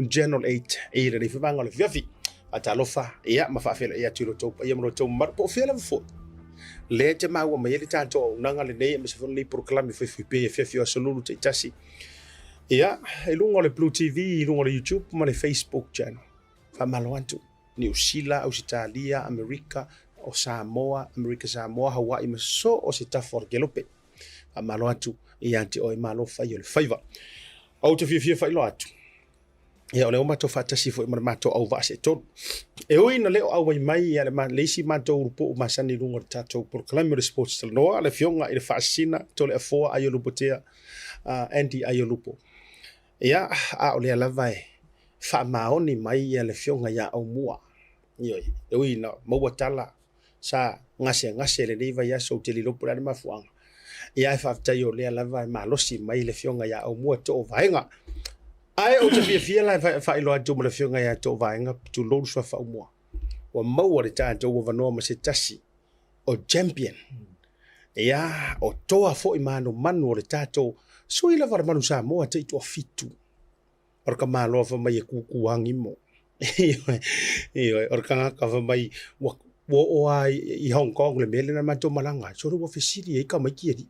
General 8 e le fanga le fiafi atalofa ia mafafela ia tulo topa ia mo to mar po fela fo le te maua mai le tanto nanga le nei me se fon le proclame fe pe fiafi asolulu te tasi ia e lungo le BluwaveTV lungo le YouTube ma le Facebook channel fa maloantu New Zealand Australia America o Samoa America Samoa Hawaii ma so o se tafor gelope fa maloantu ia anti o malo fa yo le faiva au te fia fa ilo atu ia o le oma to fatasi fo ma to au va se to e oi na le au mai ia le ma leisi ma to rupo ma sani lungo tato proclame le sports Talanoa le fionga i le fascina Toleafoa Aiolupotea anti Aiolupo ia a o le lava fa maoni mai ia le fionga ia Aumua ioi e oi na mo tala sa ngase le leva ia so te lilopo le mafuanga ia fa tayo le lava ma losi mai le fionga ia Aumua to Vaega ai o te fia la fa ilo atu mo le fionga ia to Vaega tu lo so fa Aumua wa mo le tanto o vano ma se tasi o champion ia o toa fo imano manu le tato so ila var Manu Samoa te to fitu or ka malo fa mai ku kuangi mo or ka fa mai wo ai i Hong Kong le mele na mato malanga so ro ofisiri e ka mai ki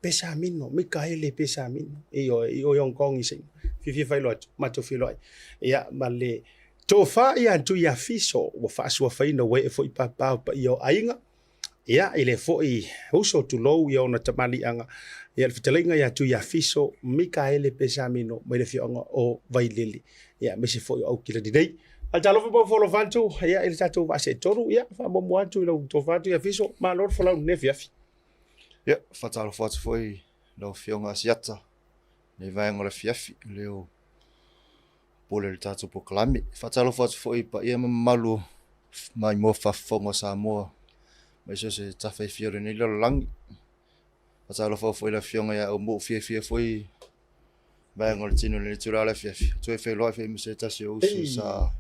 Pesamino Mikaele Pesamino o Hong Kong i se fi fa lo mato fi lo ia male to fa ia Tuiafiso wa fa so fa ina we fo i pa io ainga ia ile fo i uso tu lo ia ona tamali anga ia le fitalinga ia Tuiafiso Mikaele Pesamino mai le fionga o vailili ia me se fo i au kila didei al talo fo fo lo vantu ia ile tatu va se toru ia fa mo mo atu lo to fa Tuiafiso ma lor fo la ne fiafi ia fa talo fo foi lo fionga Asiata ne vaenga le fiafi leo pole le tatu proclame fa talo fo foi pa ia malu mai mo fa fonga Samoa mai se tafe fiore ni lo lang pasalo foi la fionga ya o mo fie foi vaenga le tino le tura la fiafi tu fe lo fe se tasi o sa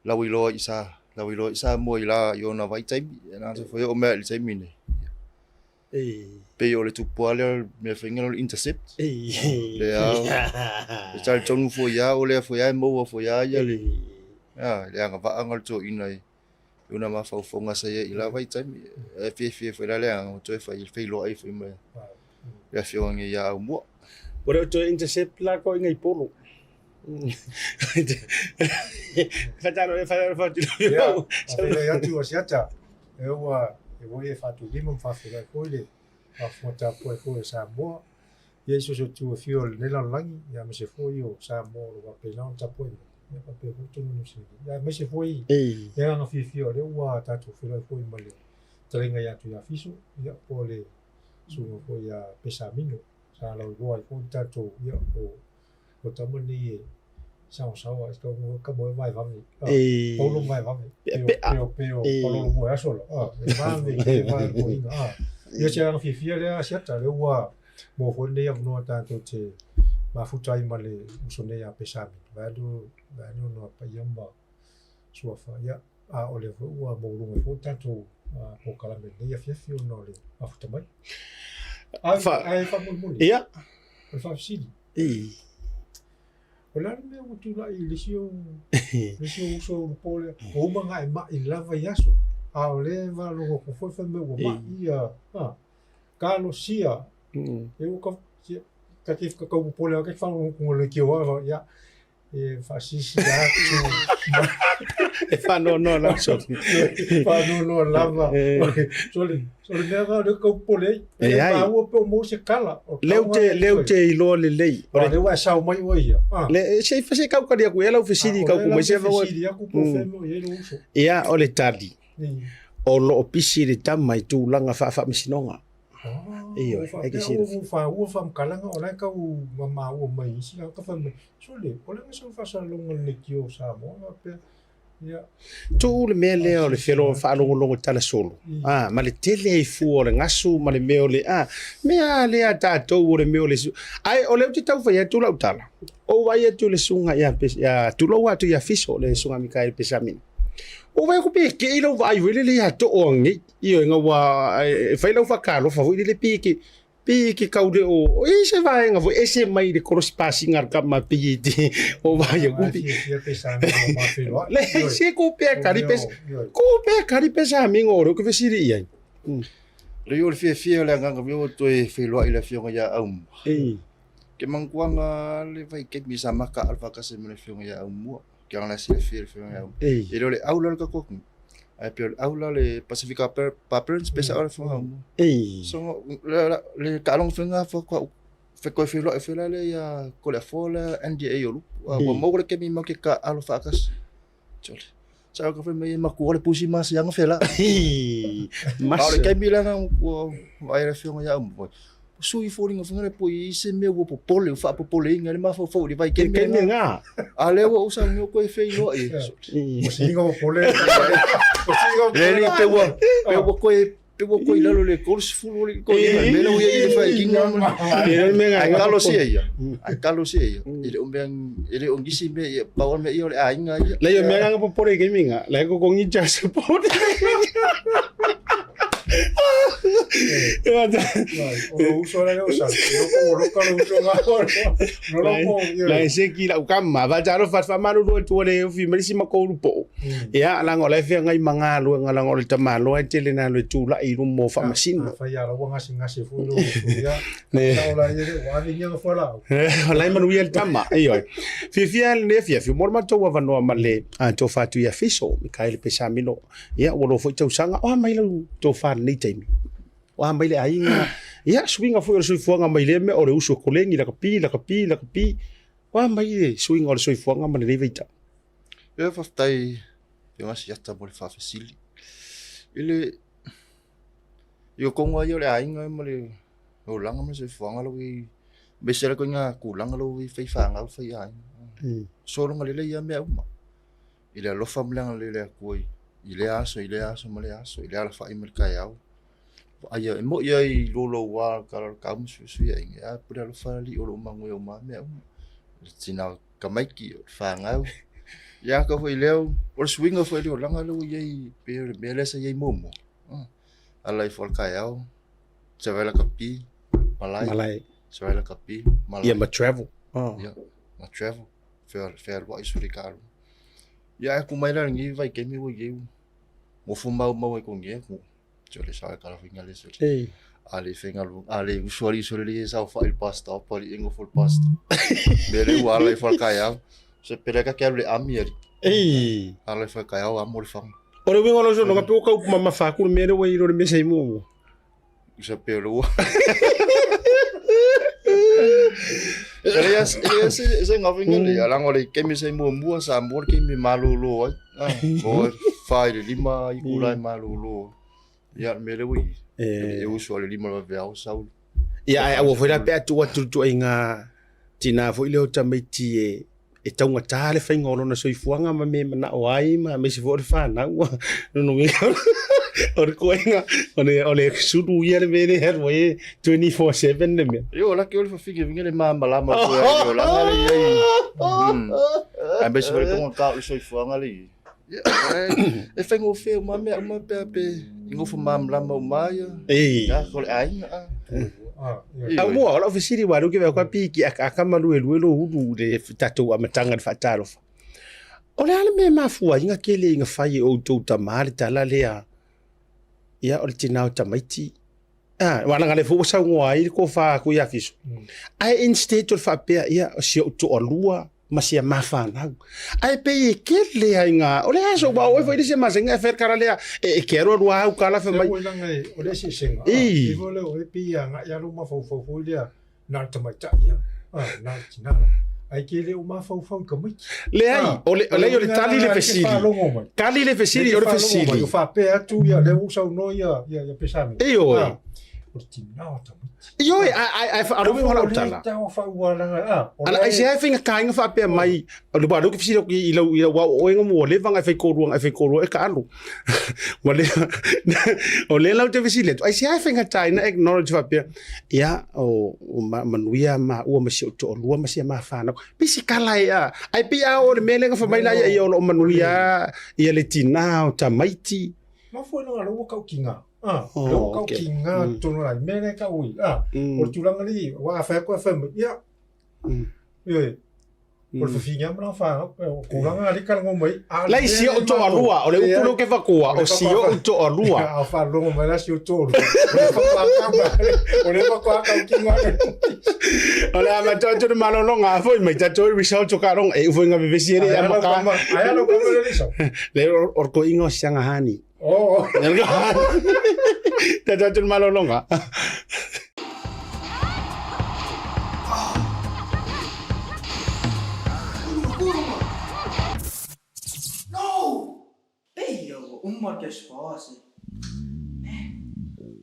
la wilo isa mo ila yo na vai tai na foi o me le tai mine pe yo le tu poale me finga le intercept le a tal tonu foi ya o le foi ya mo foi ya le le anga va anga to inai una ma fa fonga sa ia ila vai tai fie foi la le anga to fe lo ai foi me ya fionga ya Aumua ora to intercept la ko ngai polo fatalo ya tu Asiata e voi fatu limon fa fila koile fa fota po Samoa ye so tu fiol nela langi ya me se foi o Samoa lo pe non ta po ya pa pe tu no se ya me se foi ya na fiol le wa ta tu fila foi male taringa ya Tuiafiso ya pole su foi ya Pesamino sa lo voi po ta tu ya o tamani sao esto ka mo vai vami polo vai vami pero polo mo solo vai ko yo se ang fifia le Asiata le wa mo fonde ya no tanto te ma futai male usone ya Pesamino vai no pa yamba suafa ya a ole wa mo lu mo tanto po kala me ya fifia no le a futai ai fa mo ia fa sidi Ola me utula i lisio so pole o manga e ma i lava yaso a ole va lo ko foi me o ma ia Carlos sia eu ka tif ka ko pole ka fa ko le ki o ya e fa si ya e fa no la so fa no lava sole neva de ko pole e ma o po mo se kala leu te ilo le lei ora le wa sa mai o ia le se fa se ka ka dia ku ela ofisiri ka ku mai se fa ia o le tali o lo opisi le tamai tu langa fa misinonga iyo e ke sira o fa kalanga o la ka u mama o mai si ka fa sole o le so fa sa longo le kio sa mo pe ya tu le mele o le felo fa longo tala solo ma le tele e fu o le ngasu ma le meole mea le ata to o le meole ai o le te tau fa ya tu la utala o vai tu le sunga ya tu lo wa tu ya fiso le sunga Mikaele Pesamino o vai ko pe ke ilo vai wele le ya to o ngi io nga wa fa lo fa kalo fa le piki pi ki kaude o se vaenga vo ese mai de cross passing ar ka ma pi ti o vai ku pi le se ku pe kari pesa mingo ro ku vesiri ia le yo le fie le nga yo to e filo ile fio ya Aumua ke mangkuanga le vai ke mi sama ka alfa ka se me fio ya Aumua ke ana se fio ya Aumua le aula ka ko ai pio aula le Pacificezy Papers pesa ora fo Aumua so le ka long finga fo ko fe ko filo e filo le ya Toleafoa NDA yo wa mo ke mi mo ke ka alfa ka chole sa ko fe me ma ko le pusi mas yang fela mas ora ke mi la ko ai le fio ya Aumua sui falling of ngare poi se me wo popole fa popole ngale ma fo di vai ke me nga ale wo usa ngo ko fe yo e o singa popole le pe wo ko ilalo le course full ko me lo ye fa kinga me nga kalo si ya ile ile ongisi me power me yo le ainga le yo me nga popole ke minga le ko ngi ja support la se ki la ukama va jaro fa manu do to le fi merisi makolu po ya la ngole fe ngai mangalo ngala ngole tamalo e tele na le tula i rumo fa masino fa ya la wanga ngase fu lo ya ne la ye wa ni nga fa la la manu ya tama iyo fi ne fi morma to wa no male to fa Tuiafiso Mikaele Pesamino ya wo fo to sanga o mai lo to fa ni taimi wa mai le ainga ya swinga fo so fuanga mai le me o le uso kolengi la kapi wa mai le swinga o so fuanga mai le vita e fa tai yo Asiata mo le fa facili ile yo kongo yo le ainga mo le o langa mo so fuanga lo wi besela ko nga kulang lo wi fai fanga fa ya so lo le ya me uma ile lo famlang le ko ile aso mo le aso ile ala fa imel kayao aya mo ia I lolo wa kala kam su ia ya pura lo fali o lo mangu o ma me tina kamaiki fanga ya ko foi leo o swing foi lo langa lo ia pe bele sa ia momo ala for kayao se vai la kapi malai se vai la kapi malai ia ma travel ya ma travel fer wa isu de caro ya ku mai la ngi vai ke mi wo ye mo fuma mo ko ngi yo le sabe cara finga le so ale finga ale usually le sa fa il pasta poli ingo full pasta bele wala fa kaya se pereka que hable amieri ale fa kaya amor fam ora wingo lo so no kapo ka mama fa ku me we iro me sei mo se pelo Elias se ngavinga le ala ngole ke mi sei mo sa mor ke mi malulu mo fa le lima I kulai malulu ya me le wi e usually lima va ver sau ya ai wo foi la pe tu inga tina foi le tamiti e taunga tale fa ngolo na so ifuanga ma me na wai ma me se for fa na no me or ko inga ole sudu ya le vere her wo 24/7 ne me yo la ke ole fa figi vinga le mama la ma ko yo la ai be se for ko ka so ifuanga le e fengo fe ma pe ingo fu mam la mo maia ya ko ai Aumua ola ofisiri wa ruke wa piki akamalu eluelo hudu de tatu amatanga fa tarofa ole ale me mafua inga kele inga fai o to tamari tala lea ya ole tinao tamaiti wana ngale fu sa ngoi ko fa ku ya fiso ai instead of fa pe ya si to olua masia mafana ai pe kele inga ole aso ba o foi dise masenga fer karalea e quero wa kala fe mai ole si senga e vole o pe ya lu ma fo dia na tamata ya na tina ai kele o ma fo kamai le ai ole yo le tali le fesili kali le fesili yo le fesili yo fa pe atu ya le usa no ya pesame yo tina yo ai fa aro wala utala ala ai sai finga kainga fa pe mai lo ba do ki fisi ki ilo wa o ngo mo le vanga fa ko ruang e ka alu wale o le la te fisi le ai sai finga taina acknowledge fa pe ya o manuia ma o ma si to lo ma si ma fa na pisi kala ya ai pe a o le mele fa mai la ya o manuia ia le tina o tamaiti ma foi no alo ka kinga Leo kau kinga tono lai mene ka ui. O tulanga li wa fa ko fa ya. Ye. Por fifinga mra fa ko langa ali kan ngomai. Lai si o to alua, o le upulo ke fakua, o si o to alua. A fa longo mai la si o to. O le fa ka kinga. Ole ama to malolonga foi mai ta to result to karong e foi nga bebesi ri ama ka. Aya lo ko le so. Le or ko ingo sianga hani. Oh. Ta to malolonga. Uma que as fosse.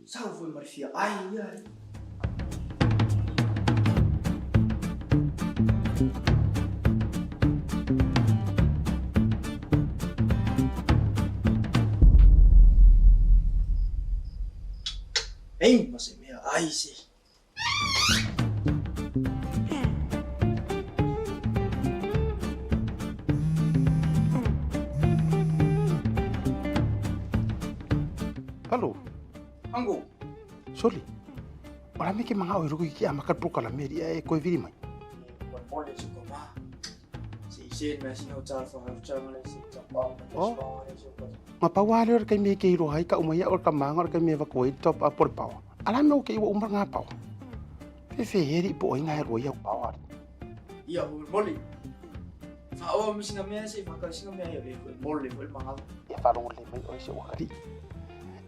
Salve, Marfia. Ai. Ei, mas é minha. Ai, sim. Halo. Anggo. Soli. Ora me ke manga o ruku ki ama ka proka la meri e ko viri mai. Pole se koma. Si mas no tal for have chama si top up. Ma pa wale or kai me ke ro hai ka umai or ka manga or ka me va ko top up por pau. Ala me o ke o umba nga pau. Fe heri po inga ro ya pau. Ia mole. Fa o mi singa me se fa ka singa me ya mole manga. Ya fa ro le mai o se o kari.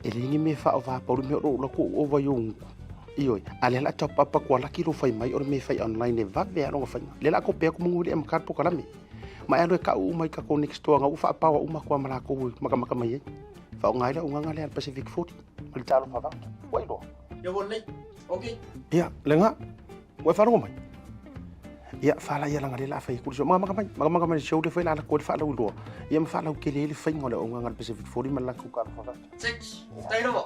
Elingi me fa ova por me ro lo ko o va yung ioi ale la top up ko la kilo fai mai or me fai online va be ro fa le la ko pe ko nguri am kar po kala me ma ero ka u mai ka ko next to nga u fa pa u ma ko mala ko maka mai fa ngai la nga le Pacific 40 mal talo fa va wai do ya wolle okay ya lenga wa fa ro mai ya fa la ya la ngale la fa ku so maka mai show de fa la ko fa la do ya ma fa la ke le fa ngole o nga Pacific 40 mal la ku ka fa va 6 tairo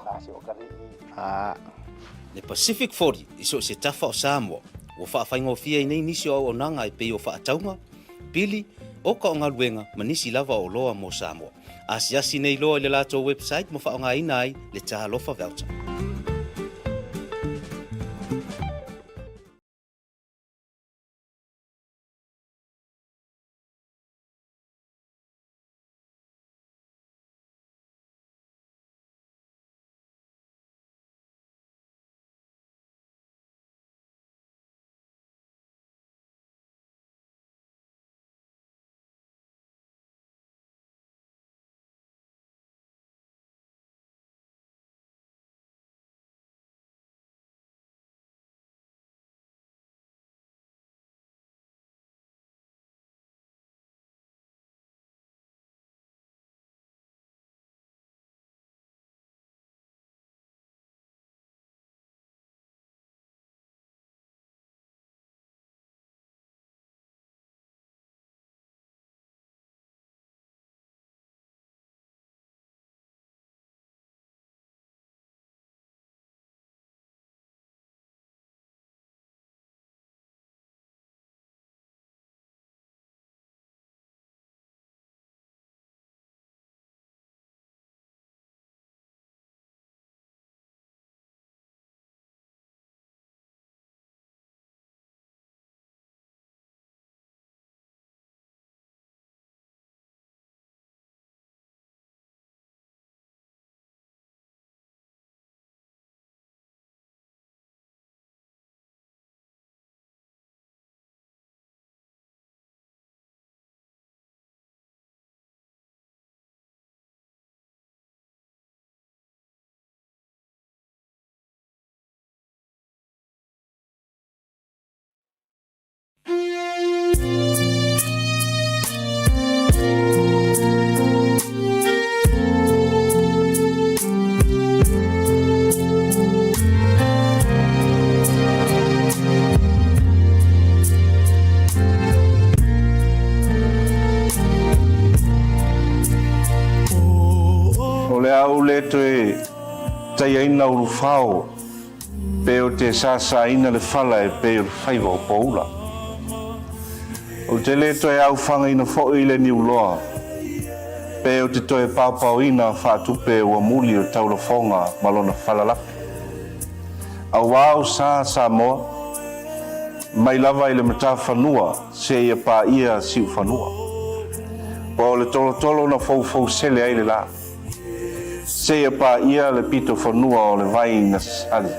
Le Pacific 40 iso se tafa o Samoa o whaafaingo fia i nei nisi o nanga e pei o whaataunga pili o ka o ngā luenga manisi lava o loa mo Samoa asiasi nei loa i le lato website mo whaonga inai le taha lofa voucher. Toe tai aina uru whao pe o te sasa ina le whala e pe o whaiva o paula. O te le toe au whanga ina fo i le ni uloa pe o te toe paupauina whaatupe ua muli o Toleafoa malona whalalapi. Au wau sa Samoa, mai lava i le mata whanua se ia pa ia siu whanua. Po le tolo na fau sele ai le la. Se ia pa ia le pito whanua o le vai na sali.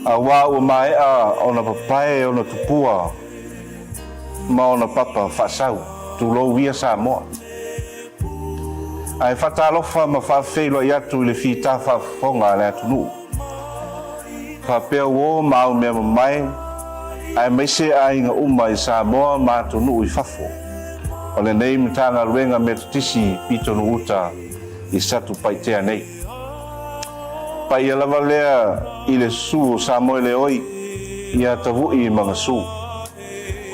A wau maea o na papae o na tupua ma o na papa whaasau, tu lo via Samoa. Ai whatalofa ma whawhelo i atu i le whita whawhonga le atu nuu. Whapea uo mau mea mai, ai meise a inga uma i Samoa ma atu nuu i whafo. O le nei mitanga ruenga me tutisi pito nu uta i satu paitea nei. Pai ia lava lea i le su Samoa le oi i a tavui i mga su.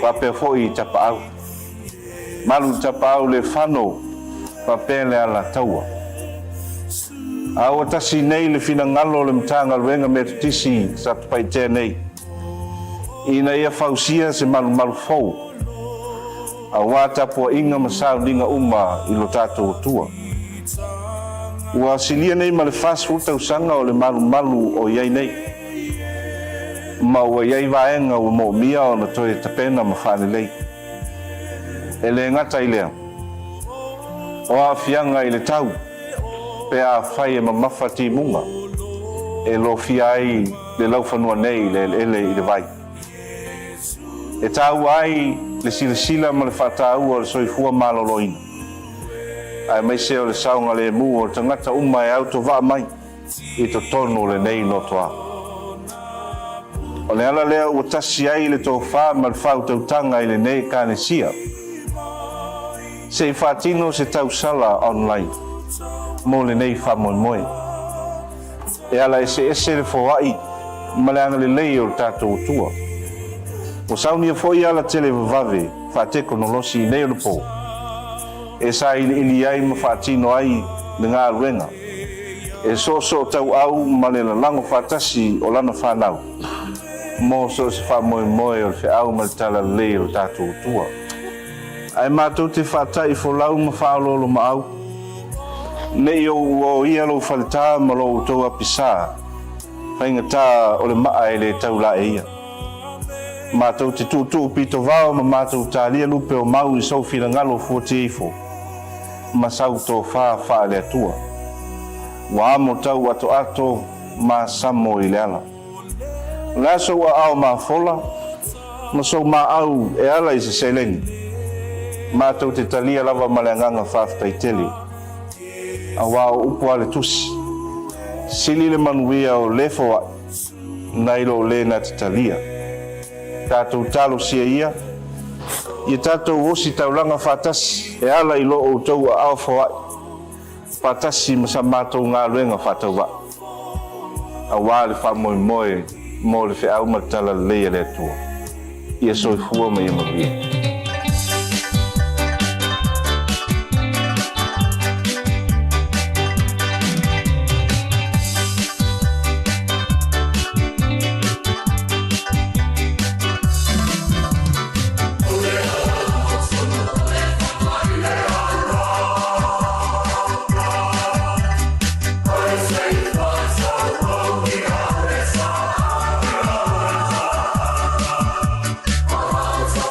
Whapea fo i tapa au. Malu tapa au le whano papea le ala taua. Awa tasi nei le fina ngalo le mtanga ruenga me tutisi satu paitea nei. Ina ia fausia se malu fau. Awa tapua inga masau dinga uma i lo tatou tua. Ua silia nei ma le fast food tausanga o le malu o iai nei. Ma ua iai vaenga ua mo mia o na toe tapena ma whanelei. E le ngata i lea. O a fianga i le tau. Pe a whai e mamafa ti munga. E lo fia ai le lau whanua nei le ele i le vai. E tau ai le sila ma le whatau o le soifua maloloina. Ai mai se o le saunga le mu o tangata uma e auto vaa mai i to tono le nei no toa. O le ala lea ua tasi ai le tō wha ma le whau tautanga i le nei kānesia. Se i whatino se tau sala online mo le nei wha moe moe. E ala ese le fōwai ma le anga le lei o le tātou tua. O saunia foi ala tele vave whateko no losi i nei o le pō. E sa ili ai ma whatino ai le ngā ruenga. E so tau au ma le lango whatasi o lana whanau. Mo so se wha moe moe o le au ma le tala le o tātou tua. Ai mātou te whatai fo lau ma whaololo ma au. Nei o ia lo whalita ma lo tau apisa. Whainga tā o le maa e le tau la e ia. Mātou te tūtū pito vao ma mātou tā lia lupe o mau i sau whina ngalo fuati eifo. Ma sau tō wha le atua. Wa amo tau ato ma samo i le ala. Nga so wa au ma fola, ma so ma au e ala i se selengi. Mātou te talia lava ma le nganga whaftai tele. A wao upo ale tusi. Sili le manuia o lefo wa, nailo le na te talia. Tātou talo sia ia, i tātou osi taulanga whatasi, e ala i lo o tau a awha wai. Whatasi masa mātou ngā luenga whatau wa. A wāle wha moe moe, mo le whi au matala leia le atua. Ia soi fua mai ima bia.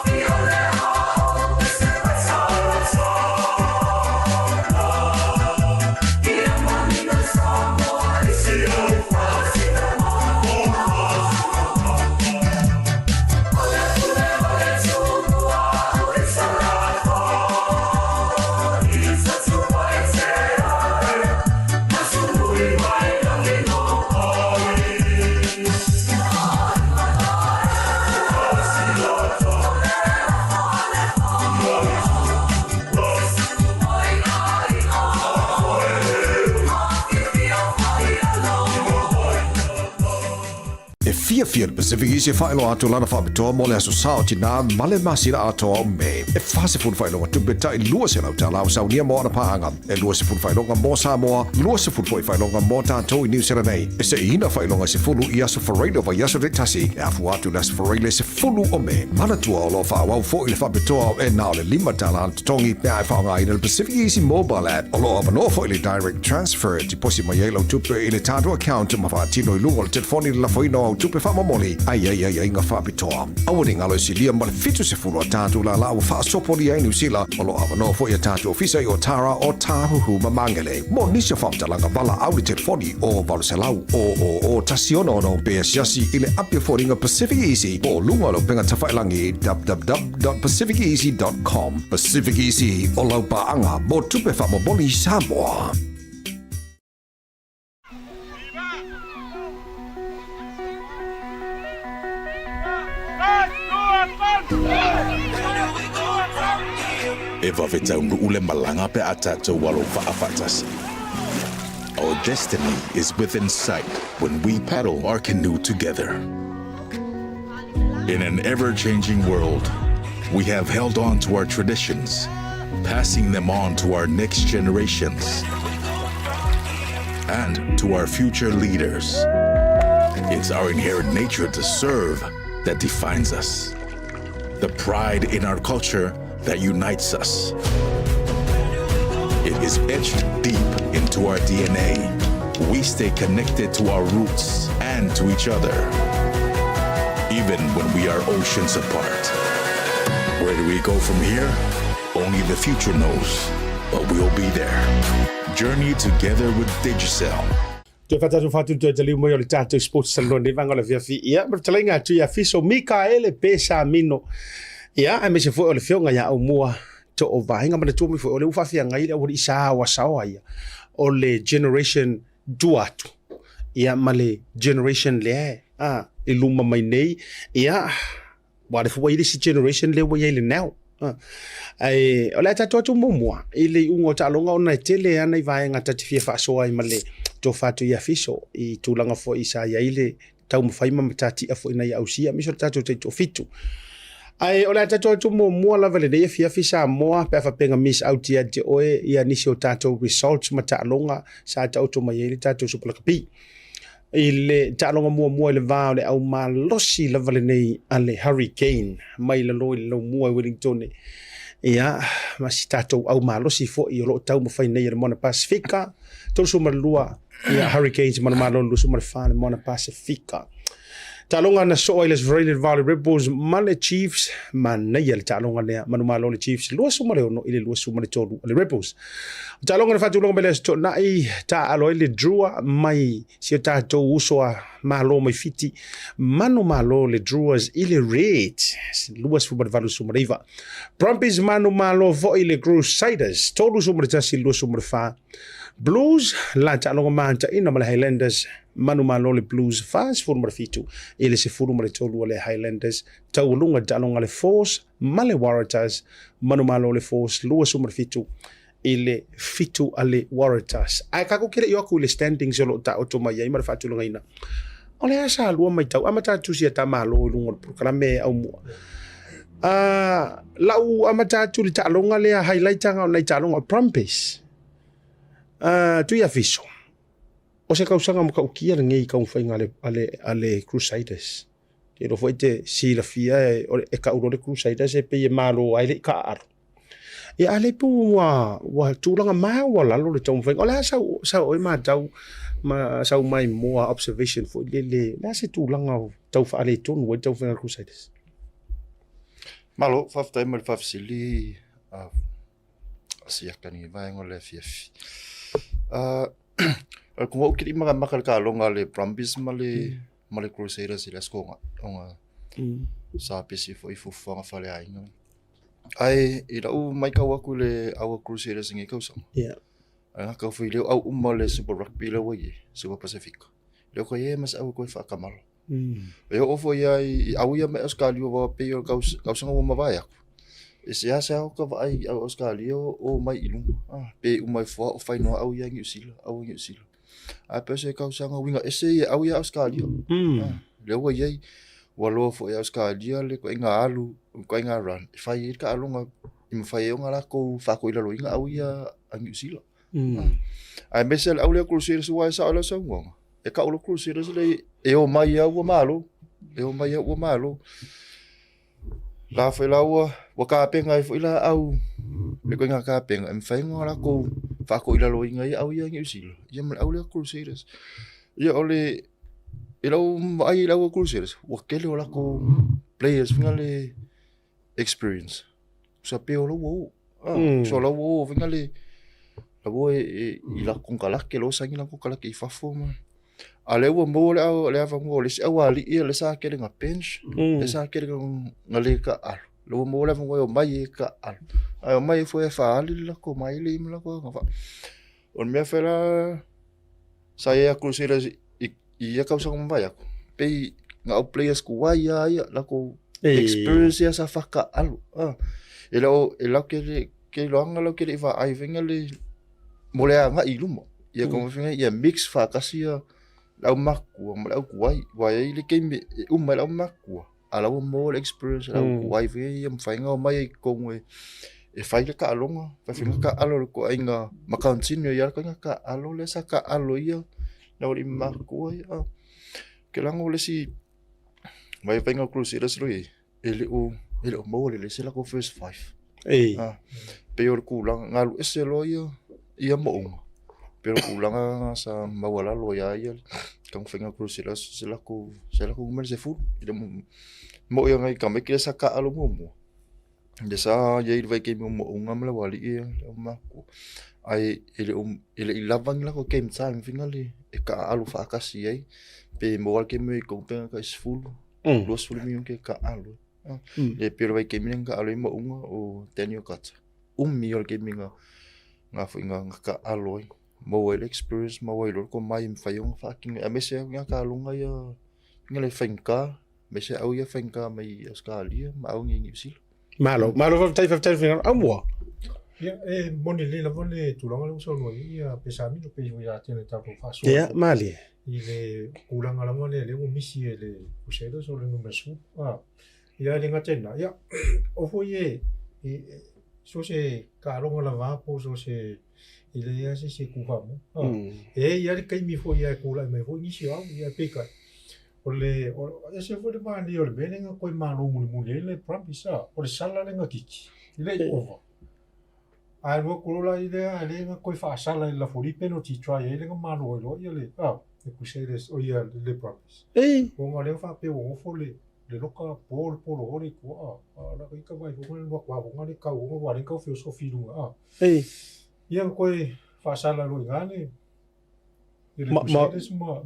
Feel that Fia Pacificezy whaelo atu lana whaapitoa mo le society na male masira atoa me. E whase fun whaelonga tupeta I lua se lau talau saunia mo ana paanga. E lua se fun whaelonga mo Samoa, lua se fun whaelonga mo tātou I New Zealand. E se ina whaelonga se fulu I aso whareino wa yaso re tasi. E afu atu nas whareile se fulu o me. Mana tua o lo whaawau fo I le whaapitoa e nao le 5 tala tongi pia e whaonga I le Pacificezy mobile app. O lo avano fo I le direct transfer ti posi mai e lau tupe I le tātou account ma whaatino I lungo le telefoni la whaino au tupe whamamoli. Ai ngā whaapitoa. Awani ngalo si lia ma le fitu se fulu a tātou la lau whaasopoli ai New Zealand. O lo avano fo I a tātou ofisa I o Tara o Tāhuhu ma mangele. Mo nisha whaamtalanga wala au le telefoni o Valuselau o Tasiono no Bea Siasi I le apia fōringa Pacificezy o lunga lo penga tawhailangi www.pacificezy.com. Pacificezy o lau paanga mo tupe whamamoli Samoa. E wawetau ule malanga pe atato walo whaafatasi. Our destiny is within sight when we paddle our canoe together. In an ever-changing world, we have held on to our traditions, passing them on to our next generations and to our future leaders. It's our inherent nature to serve that defines us. The pride in our culture that unites us. It is etched deep into our DNA. We stay connected to our roots and to each other, even when we are oceans apart. Where do we go from here? Only the future knows, but we'll be there. Journey together with Digicel. Te whatatu whatu te taliu moi o le tātou sports salon ni vanga o le whiawhi. Ia, mara talenga Tuiafiso Mikaele Pesamino. Ia, ai me se fo o le whionga ia Aumua to o vaenga mana tuami fo o le uwhawhia ngai le ori isa wa sawa ia. O le generation duatu. Ia, ma le generation le I luma mai nei. Ia, wale fuwa ili si generation le wa ia le nao. Ai, o le tatu atu mumua. Ili ungo ta alonga ona tele ana I vaenga tatifia whaasoa I male to fatu Tuiafiso I tūlanga fo isa ia ile tau mawhaima matati a fo ina ia ausia. Miso tatu te to fitu. Ai o le tātou atu mua lava le nei Tuiafiso Samoa pe whapenga miss out ia te oe ia nisi o tātou results ma ta'alonga sa tātou mai ele tātou supalakapi. I le ta'alonga mua le vāo le Aumua losi lava le nei a le hurricane mai la loi le lau mua I Wellington. Ia masi tātou Aumua losi fo I o lo tau mawhai nei le mona Pacifica. Tolu sumarlua ia hurricanes manamalo lu sumarfane mona Pacifica. Talonga na so oiles Valley Valley Rebels male Chiefs man nei le talonga le manumalo le Chiefs lu sumare no ile lu sumare tolu le Rebels. Talonga na fatulonga bele sto na I ta alo ile drua mai si ta to usoa malo mai fiti manumalo le druas ile red lu sumare valu sumariva. Brumbies manumalo vo ile Crusaders tolu sumare tasi lu sumare fa. Blues la talonga manta ina male Highlanders manumalo le Blues fast for marfitu ele se furu mare tolu le Highlanders taulunga talonga le Force male Waratahs manumalo le Force lua sumarfitu ele fitu ale Waratahs ai kako kile yo ku le standings lo ta otoma ya mare fatu lunga ina ole asa lua mai tau amata tusia tamalo lunga programe Aumua lau amata tu le talonga le highlightanga na talonga Brumbies Tuiafiso o se kausanga mo kaukia ngei kau whainga ale Crusaders. Ke lo foi te sila fia e ka uro le Crusaders e pe malo ai le ka aro. E ale pu wa tūlanga mai wa lalo le tau whainga. Ola sa oi ma tau ma sa mai more observation for le la se tūlanga tau wha ale tonu wa tau whainga Crusaders. Malo, whaftai mai whafsili asiaka ni vaenga le fiafi. Kung o kiri maka ka longa le Brumbies male Crusaders I le skonga onga sa pesi fo I fufanga fale ainga ai I lau mai ka waku le our Crusaders ngi kausa yeah ai ka fo I le au le Super Rugby le wai Super Pacific le ko ye mas au ko fa kamal e o fo ai au ia me Australia wa pe yo kausa ngo mavaya e se asa ka vai Australia o mai ilu pe mai fo o fai no au ia ngi sila au ngi sila A pese kausanga winga ese au ia Australia. Le wa ye wa lo fo ia Australia le ko inga alu ko inga run. Fai ka alunga im fai nga la ko fa ko ila lo inga au ia New Zealand. Ai mesel au le cruiser wa sa ala sa ngo. E ka o cruiser le e o mai au malo. E o mai au malo. La foi la wa ka penga i foi la au le ko nga ka penga em fai nga la ko fa ko ila lo inga au ia New Zealand. Ia mal au le cruiser. Ia ole ilo ai la cruises wa kele ola ko players finale experience sa peo lo wo so lo wo finale la wo i la con kala ke lo sangi la con kala ke fa forma ale wo mo le ava mo le sa wa li le sa ke nga bench le sa ke nga le ka al lo mo le mo mai ka al ai mai foi fa ali la ko mai le la ko fa on me fera sa ia cruises ia kau sang mbaya ko pe nga o players ko wa ia la ko experience ya sa faka alu ela ke lo anga lo ke va ai venga le mole nga ilumo ia ko venga ia mix fa kasia la maku mo la ko wa ile ke umma la maku ala mo experience la ko wa ve ia mfainga mai ko ngwe e fai ka alonga fa finga ka alo ko ainga ma continue ya ka alo le sa ka alo ia na ori maku ia ke lango le si vai penga cruiseras roi ele o mo le se la ko first 5 pe or ku lang ngalu ese lo ia mo pero ku lang sa mawala lo ia kang penga cruiseras se la ko mer se fu ile mo ia ngai kam ke sa ka alo mo desa ye vai ke mo ngam la wali ia ma ko ai ele ilavang la ko game time finale e ka alu fa kasi ai pe mo ke me ko pe ka full los full mi ke ka alu e pero vai ke mi nga alu mo unga o tenio kat mi ke mi nga finga ka alu mo el experience mo el ko mai fa yung fucking a mese nga ka alu nga ya ngale fenka mese au ya fenka mai Australia ma au ngi sil malo fa tai finga Aumua ia moni le la vole tulanga le so no ia Pesamino pe ia tene tapo faso ia mali ile ulanga la mole le misi le usero so le numero su ia le ngatena ia o foi so se karonga la vapo so se ile ia se kuvamo ia le kai mi foi ia kula me foi nisi au ia peka ole ese foi de mali ole benenga koi malo muli le prampisa ole sala le ngakiki ile over ai mo kula idea ale nga koi fa sala la folipe no ti try ele nga malo lo ile e kuseres o ia le promise o nga le fa pe o fo le loka por ori ko la ka vai ko le kwa nga le ka o wa le ka filosofia lunga ia koi fa sala lo ngane ile kuseres ma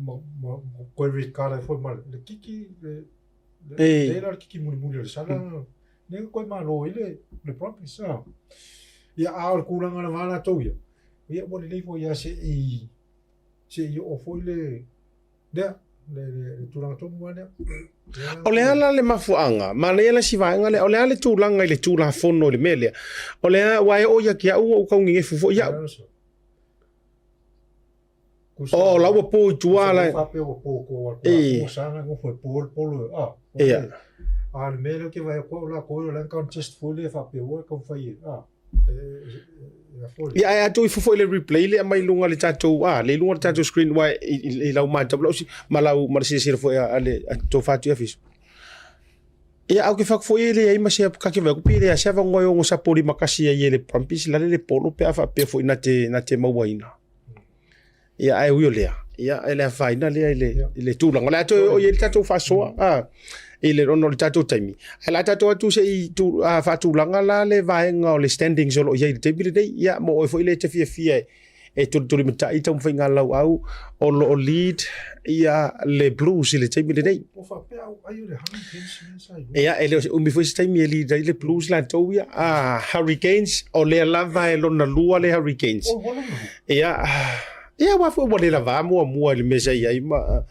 koi rit kala fo mal le kiki le la kiki muli le sala ne koi malo ile le promise ia ao kuranga na wana toia ia mo le fo ia se o foi le turanga to mo ne o le ala le mafuanga ma le ala si vaanga le o le ale tulanga ile Tulafoa le mele o le wa o ia kia o ka ngi fu ia o la po tuala fa pe o ko o sanga ngo foi polo ia al mele que vai ko la contest foi le fa pe o ko fai ia ai atu fo ile replay le mai lunga le tatou le lunga le tatou screen wa i lau mai tablo si malau marsi sir fo ale to fatu afis ia au ke fak fo ile ai mase ka ke va ku pile a sava ngoyo ngo sapori makasi ia le pampis la le polo pe afa pe fo na te mawaina ia ai wi le ia ele faina le ile tulanga la to o ile tatou fa so ile rono le tatou taimi ala tatou atu se i tu fa tulanga la le vaenga o le standings o ia te bile dei ia mo o fo ile te fia e tu limita i tam finga lau au o lo lead ia le blues ile te bile dei o fa pe au ai le hurricanes ia ele o mi foi taimi ele dei le blues la to ia hurricanes o le lava e lona lua le hurricanes ia wa fo mo le lava mo le mesa ia ma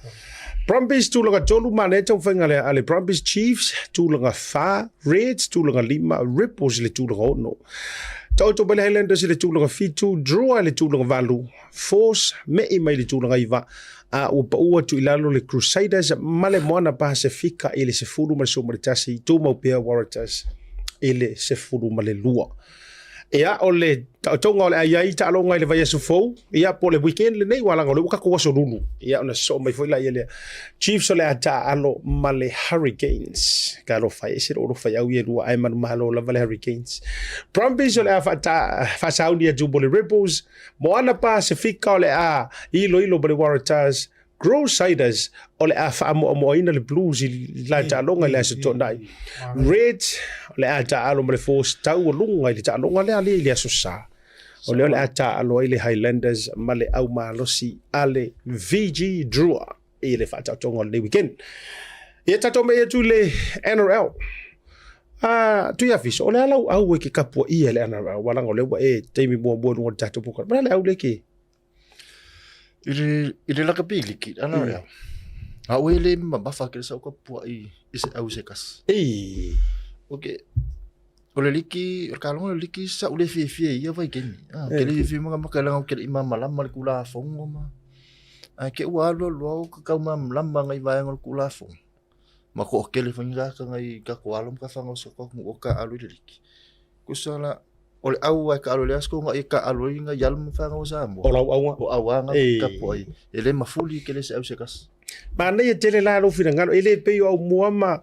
Brumbies tulanga tolu mane tau whainga ale Brumbies Chiefs tulanga 4 Reds tulanga 5 Ripples le tulanga ono Tauto Bale Highlanders le tūlanga fitu, draw le tūlanga valu, force me I mai le tūlanga iwa, ua ua tu ilalo le Crusaders, male moana Pacifica I le sefuru ma le soma le tasi, tū maupea Warriors I le sefuru ma le lua. Ia o le tautonga o le aiai ta alonga I le vai asu fou, ia po le weekend le nei walanga o le uka kua sorunu, ia ona so mai foi la ia le Chiefs o le ata alo ma le Hurricanes, ka alo fai ese oro fai au ia lua ai manu mahalo la le Hurricanes. Brumbies o le a fasauni a jumbo le Rebels, moana Pacifica o le a ilo ma le Waratahs, Crusaders o le a whaamoamoaina le Blues I la ta alonga le asu tonai. Reds o le a ta alo ma le Force tau o lunga I le ta alonga le ali le asu sa. O le a ta alo I le Highlanders ma le Aumua losi ale VG Drua I le whaatautonga le weekend. Ia tato me tu le NRL. Tuiafiso o le alau au ke kapua ia le NRL walanga o le wa teimi mua lunga tato puka. Mana le au le ke? Ile laka pili ki ana. Au ele mabafa ke sa ko pu I ise au se kas. Okay. O le liki, o kalonga le liki sa ule fie ia vai keni. Ke le fie mga makalanga ke ima malama le kula fongo ma. Ke ua lo ka kauma malama ngai vai ngol kula fongo. Ma ko ke le fanga ka ngai ka ko alom ka fanga so ko mo ka alu le liki. Kusala o le au ka alu le asko ngai ka alu ngai yalm fanga o sa mo. O au nga ka poi. Ele mafuli ke le sa au se kas. Mana ia tele la lo fina ngalo ele pe yo mua ma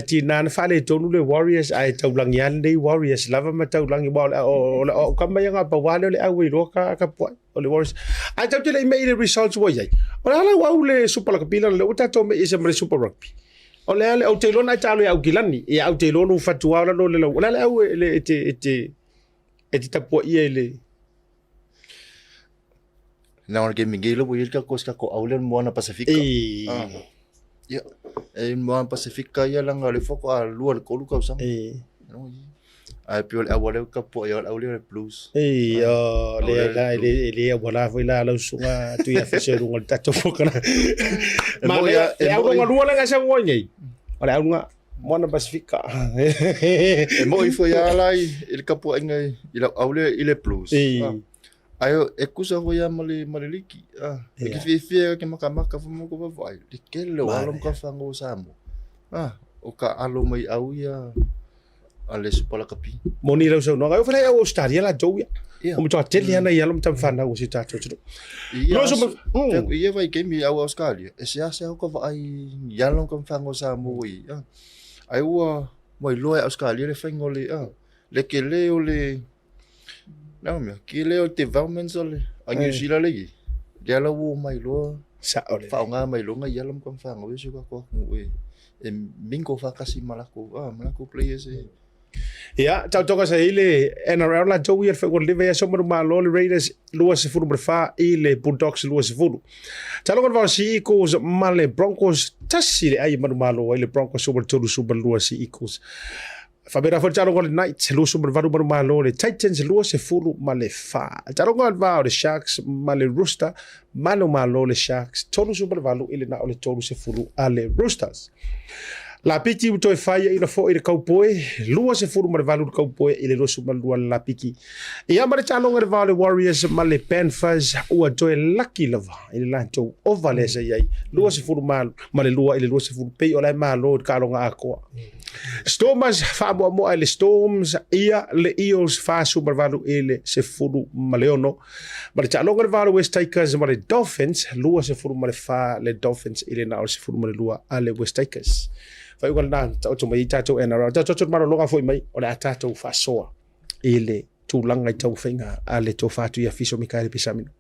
ti nan fale tonu le Warriors ai taulangi ande Warriors lava ma taulangi o kama nga pa wale le au ro ka o le Warriors ai tau tele me le results wo yai o la au le super kapila le uta to me is me super rugby o le au telo na talo au kilani e au telo no fatua la le au le ete tapo ia le na ora ke mingelo bo ilka koska ko aulen moana Pacifica. Ya. Moana Pacifica ya langa le foko a lua le kolu ka usang. Ai pio le awale ka po ya aule le blues. Le wala foi la lo sunga tu ia fese runga tato foka. Ma le au nga lua nga sa ngoi. Ora au nga moana Pacifica. Mo I foi ala il ka po ngai il aule il blues. Ayo ekusa ko ya maliliki ke fie ke makamaka fumo ko vai dikelo alom ka fango samo o ka alo mai au ya ale supala kapi moni lo so no ga fa o stadia la joia o mo tele ana ya lom tam fana o sita to lo so ia vai ke mi au Australia ese ase ko vai ya lom ka fango samo I ai wa mai lo Australia le fango le ke le o le não meu que leo development ole angu sila lagi dia la wo mai lo sa ole fa nga mai lo nga yalam kam fa ngo su ko e mingo fa kasi malako players ya tau toka sa ile NRL la jowi el fego live ya somo ma lo Raiders lua se furu fa ile Bulldogs lua se furu talo kon va si Eagles male Broncos tasi ai ma lo ile Broncos super todo super lua si Eagles Fabera for talo con Knights lu super varu malo le Titans lu se fulu male fa talo con va le Sharks male Rooster malo le Sharks tolu super valu ile na ole tolu se fulu ale Roosters la piki uto fai ina fo ile Cowboy lu se fulu male valu Cowboy ile lu super lu la piki e amare talo con va le Warriors male Panthers o to lucky lava ile la to ovale se yai lu se fulu male lu ile lu se fulu pe ole malo kalonga ako Stormers fa mo le Storms ia le Eels fa super valu ele se furu maleono ma ta longa valu West Tigers ma le Dolphins lua se furu ma le fa le Dolphins ile na se furu ma le lua ale West Tigers fa igual na ta to mai ta to NRL ta to ma longa foi mai o le ta to fa soa ile tu langa tau fenga ale to fa Tuiafiso Mikaele Pesamino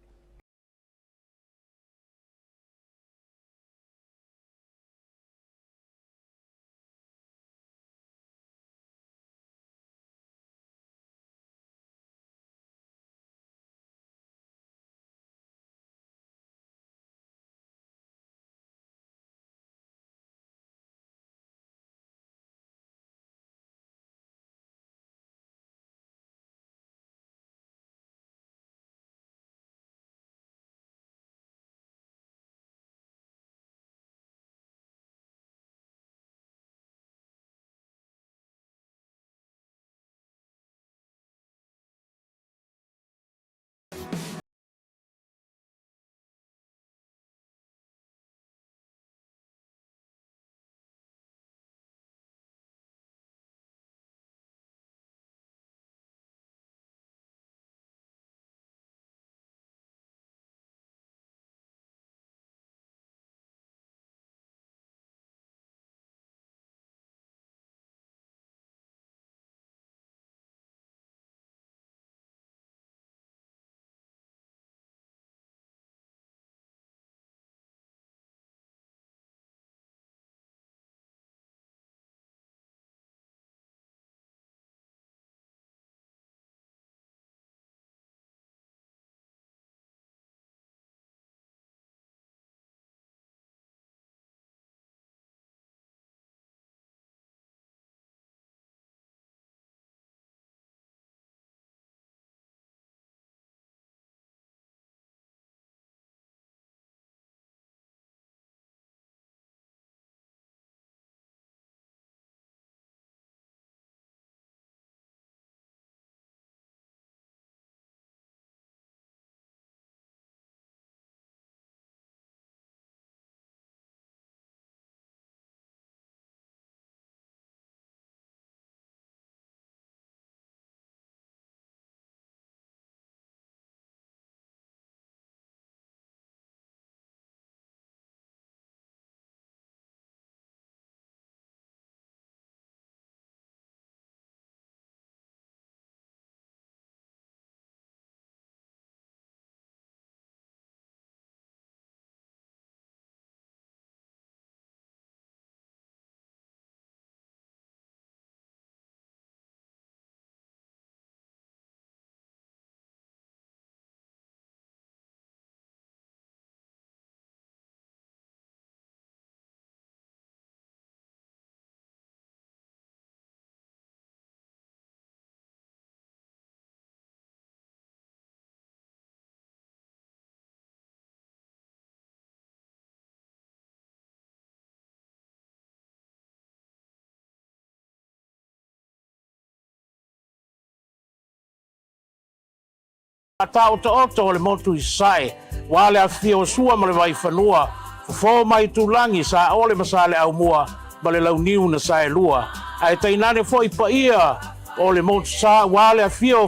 Ata o le motu I sae, wale a fio sua ma le vai whanua, fo mai tulangi sa ole masale Aumua, ma le launiu na sae lua. Ai tainane fo I paia, o le motu sa wale a fio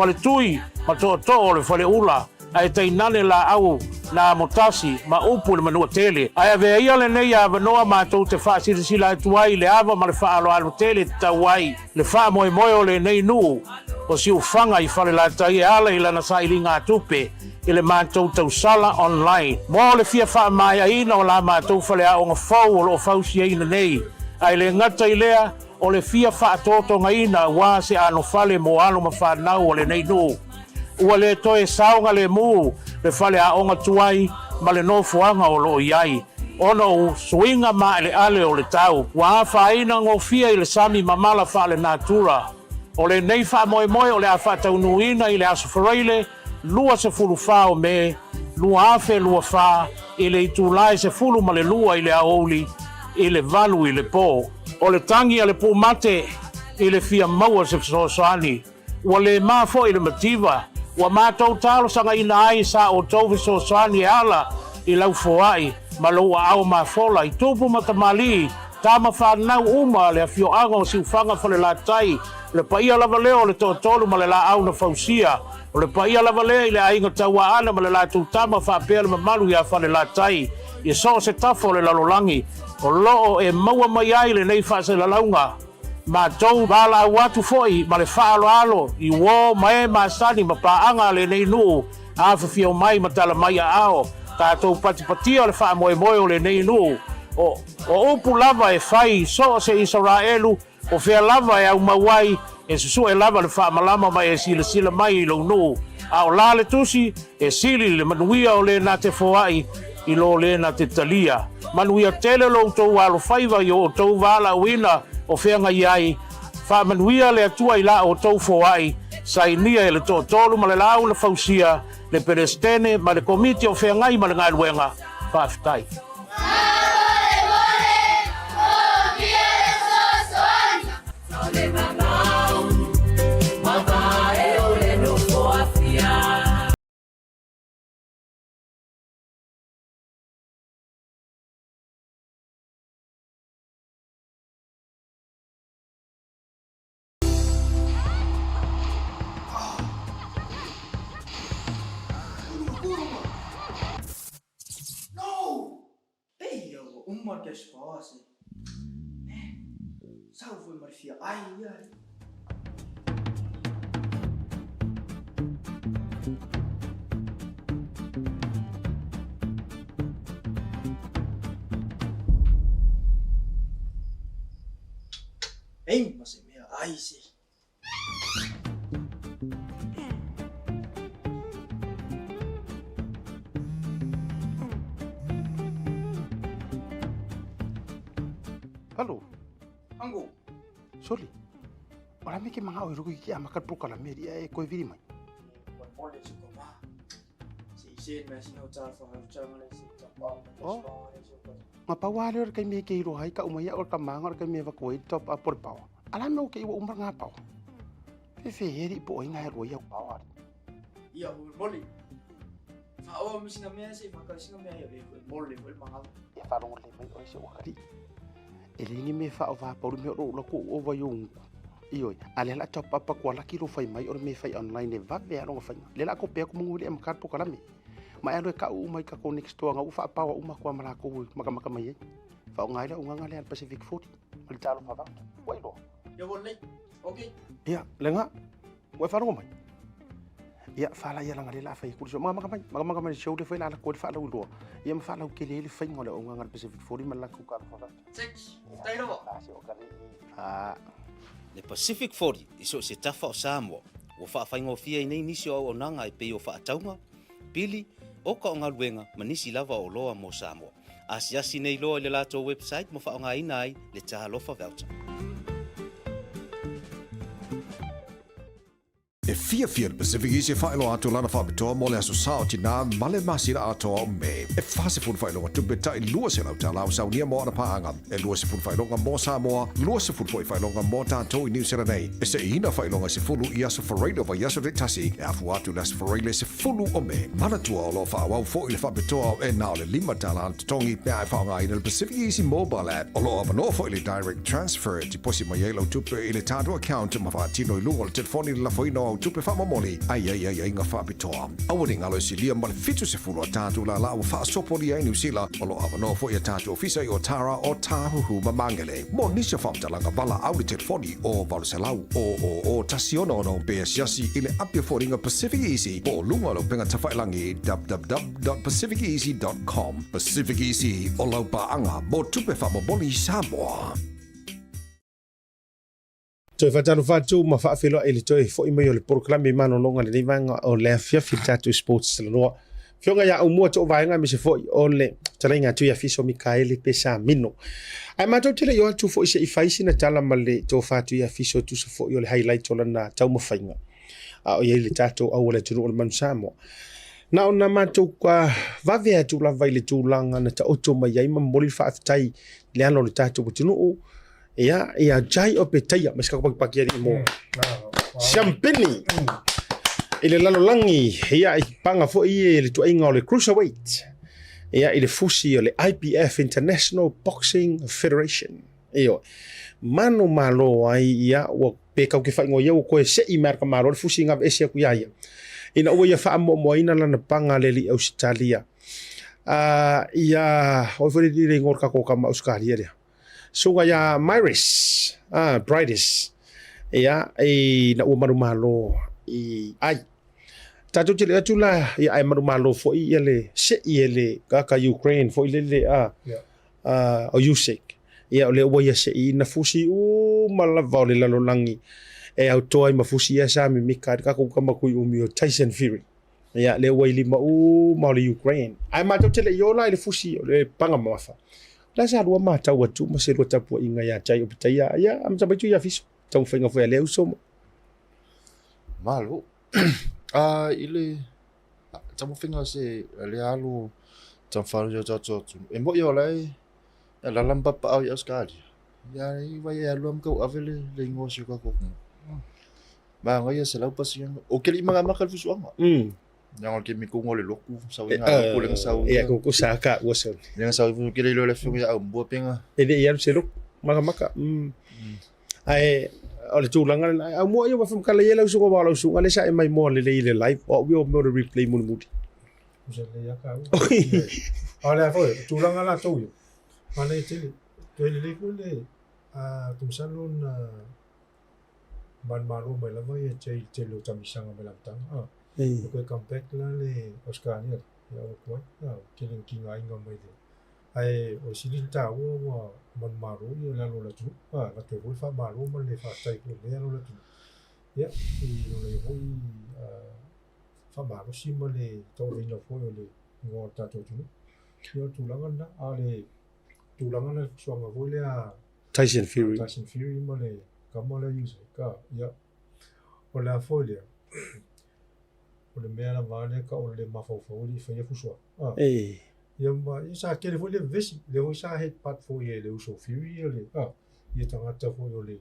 le tui, ma to o le whale ula. Ai tainane la au na motasi ma upu le manua tele. Ai ave ia le nei a vanoa ma tau te wha sila e tuai le ava ma le wha alo alo tele te tauai. Le wha moe o le nei nuu. O si ufanga I whale la tai ala I lana sa ili ngā tupe. I le mātou tau sala online. Mo le fia wha mai a ina o la mātou whale a o ngā whau o lo whau si ina nei. Ai le ngata I lea o le fia wha toto ngā ina wā se ano whale mo alo ma wha nau o le nei nuu. Ua le toe saunga le mu le whale a onga tuai ma le nofuanga o lo iai. Ono u swinga ma le ale o le tau. Wa whaina ngofia I le sami mamala wha le natura. O le nei wha moe o le a wha taunuina I le aso whareile, lua se fulu wha o me, lua afe lua wha, I le itulai se fulu ma le lua I le aoli, I le valu I le po. O le tangi a le pu mate, I le fia maua se soani. Ua le mafo I le mativa, Ua mātou talo sanga ina ai sa o Tuiafiso Mikaele ala I lau foai ma loa au mafola I tupu matamali tama whanau uma le a fio anga o siufanga whale la tai le paia lava leo le tolu ma le la au na fausia o le paia lava leo I le ainga taua ana ma le la tūtama whapea le mamalu I a whale la tai I so se tafo le lalolangi o loo e maua mai ai le nei whaase la launga ma tou bala watu foi ma le whaalo alo I wo mai ma sani ma paanga le nei nuu a fio mai ma tala mai a ao tātou patipatia le wha moe o le nei nuu o upu lava e whai so se Israelu o whea lava e au mawai e susu e lava le wha malama mai e sila mai I lo nuu a o la le tusi e sili le manuia o le na te foai I lo le na te talia manuia tele lo tau alo whaiva I o tau wala wina o whenga iai, wha manuia le atua I la o tau foai, sa inia e le tolu ma le lau na fausia, le perestene ma le komiti o whengai ma le ngā luenga, wha aftai. Uma que as fosse. Salve, Marfia. Ai. Ei, mas é minha. Ai, sim. Halo. Ango. Soli. Ora me ke manga o rugi ki amakat pro kala meri e ko viri mai. Pole se koma. Si mas no tal for have chama se tapa. Ma pa wale or kai me ke ro hai ka umaya or ka manga or kai me va ko top up por pau. Ala no ke wa umar nga pau. Fe heri po inga ro ya pau. Ia o moli. Fa o mi sina me se fa ka sina me ya ko moli ko manga. E fa ro le mai o se o kari. Ele ni me fa o va por me ro lo ko o va yung. Iyo, ale la top up ko la ki ro fai mai or me fai online e va ve ro fai. Le la ko pe ko munguli em kat po kala me. Ma ero ka u mai ka ko next to nga u fa pa wa uma ko mara ko maka mai. Fa ngai la unga ngale al Pacific 40. Mal talo fa ba. Wai lo. Ya boleh. Okay. Ya, lenga. Wai fa ro mai. Ya fa la ya la ngale la fai ku so maka mai show de fai la ko fa la u lo. Ya ma fa la ke le fai ngole unga ngal Pacific 40 mal la ku ka fa ba. Six. Dai lo. Ah. Le Pacific 40 iso se tafa o Samoa. O wha whaingo fia I nei nisi o nanga I pei o wha ataunga. Pili, o ka o ngā ruenga manisi lava o loa mo Samoa. Asiasi nei loa le lato website mo wha o ngā ina ai le Taleafoa voucher. E fia le Pacificezy whaelo atu lana whapitoa mo le aso sao tina male masira atoa o me. E whase pun whaelonga tupe tai lua se lau talau saunia mo ana paanga. E lua se pun whaelonga mo Samoa, lua se pun whaelonga mo tātou I New Zealand. E se ina whaelonga se fulu I aso whareilo wa yaso de tasi. E afu atu las whareile se fulu o me. Mana tua o lo whaawau fo I le whapitoa e nao le 5 tala tongi pia e whaonga I le Pacificezy mobile app. O lo avanoa fo I le direct transfer ti posi mai elo tupe I le tātou account ma whaatino I lungo le telefoni la whaino au tupe whamamoli. Ai ngā whapitoa. Awari ngalo si lia ma le fitu se fulu a tātou la la wa whaasopori ai New Zealand. O lo avanoa fo I a tātou ofisa I o Tara o Tāhuhu ma mangele. Mo nisha whamtalanga wala au le telefoni o Valuselau o tasiona ono pe siasi I le apia fōringa Pacificezy o lunga lo penga tawhailangi www.pacificezy.com. Pacificezy o lau paanga mo tupe whamamoli Samoa. Toi whatanu whātu ma whaafelo e le toi fo ima yo le proklami mano longa le nivanga o le afia filtatu sports Talanoa. Fionga ya Aumua to vaenga me se fo o le talenga Tuiafiso Mikaele Pesamino. Ai matou tele yo atu fo I se I faisi na tala ma le to Tuiafiso tu se fo yo le highlight o lana taumawhainga. O ye le tatou au le tunu o le Manu Samoa. Na ona matou kwa vavea tu la vai le tūlanga na ta oto mai ai ma moli whaafitai le ano le tatou tunu ia jai o petai mas ka pagi ari mo champagne ile lalo langi ia I panga fo I le tu inga le cruiserweight ia ile fusi le IPF International Boxing Federation io mano malo ai ia o pe ka ke fa ngo ia ko se I marka malo le fusi nga esia ku ia ina o ia fa mo ina lana panga le li Australia ia o fo le ngor ka ko ka ma Australia le so ya Myris Brightest ia na o marumalo ai tatou tele atula ia ai marumalo fo I le se I le ka Ukraine fo I le o Usik ia le o ia se I na fusi o malava le lalolangi e au toi mafusi ia sa mi mika ka ko kama ku umi o Tyson Fury ia le o lima o ma le Ukraine ai matou tele yo la le fusi le panga mafa la sa rua mata wa tu ma se ro tapu inga ya chai o pitaia ya am sa baitu ya fiso tau fenga foi le uso Malo. Ile tamo finga se le alu tam faru yo tu. E mo yo lai la lamba pa au ya skadi. Ya I vai ya luam ko avele le ngosi ko ko. Ba ngoya se lau pasiang. O ke li mga makal fusuanga. Yang ke mi ko ngole loku sa winga ko le sa. Ya ko saka woso. Yang sa fu ke le lo le fu ya Aumua penga. E de ia se lo maka. Ai o le tūlanga Aumua ia wafam kala ia lau sunga wala sunga le sa e mai mo le live o we o mo replay mo mudi. Usa le ya ka. Ala fo tūlanga la tau yo. Mana tele. Toi le ko le tum salon man maro mai la vai che lo tamisanga mai la tang. Ko comeback la le Australia ya ko ke le kinga inga mai de. Ai o silinta o man maro ia la lo la tu la to vo fa maro ma le fa tai ko le lo la tu ia I lo le hoi fa maro si ma le to vinga fo le ngo ta to tu yo tu la ngana ale tu la ngana so ma vo le a Tyson Fury ma le ka mo le use ka ia o la folia o le mea la vale ka o le mafofo li fa ia fusua ia ma isa ke le foi le vesi le o sa head pat fo ia le uso Fury le ia tangata fo o le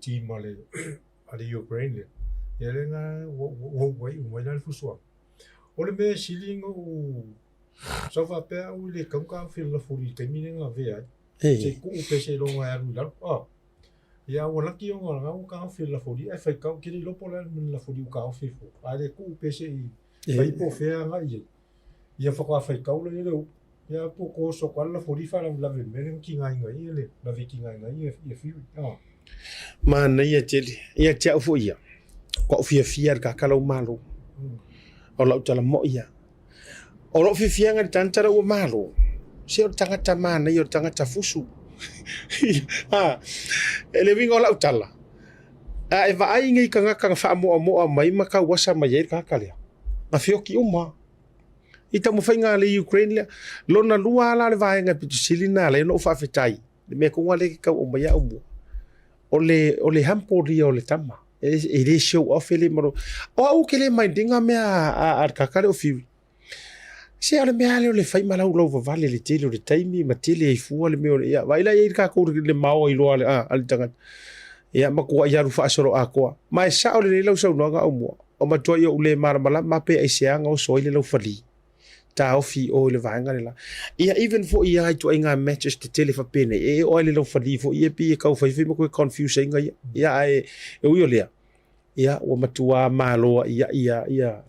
team ale Ukraine le ia le nga o mai la fusua o le me siling o sa va pe o le ka fil la fo li termine nga ve ai se ku pe se lo nga ru la ia o la ki o nga ka fil la fo li fa ka ki le lo po la la fo li ka fil fo ale ku pe se vai po fe nga ia whaka whai kaula I leo. Ia po ko so kwala fo rifa la ve mene ki ngai ngai le. La ve ki ngai ngai ia Fury. Mana ia tele. Ia tia ufo ia. Ko fia ka kalau malo. O lau tala mo ia. O lau fia ngai tantara o malo. Se o tangata mana ia o tangata fusu. Ele vinga o lau tala. E va ai ngai ka ngaka wha mo mai maka wasa mai ka kalea. Ma fioki uma. Ita mo fainga le Ukraine le lona lua la le vaenga pitusili le no fa fetai le me ko ngale ka o mai Aumua o le hampori o le tama e le show off ele maro o ke le mai dinga me a kakare o fiwi se ale me ale le fai malau lo vale le tele le taimi ma tele e fu le me ia vai la ia ka ko le mau i lo ale ale tanga ia ma ko ia ru fa soro a ko mai sa ole le lo so no ga Aumua o ma to ia ule mara mala ma pe ai se anga o so ile lo fali ta ofi o le vanga le la ia even for ia to inga matches te tele fa pene e o le lo fali fo ia pi ka fa fi mo ko confusing ia e o le ia o matua malo ia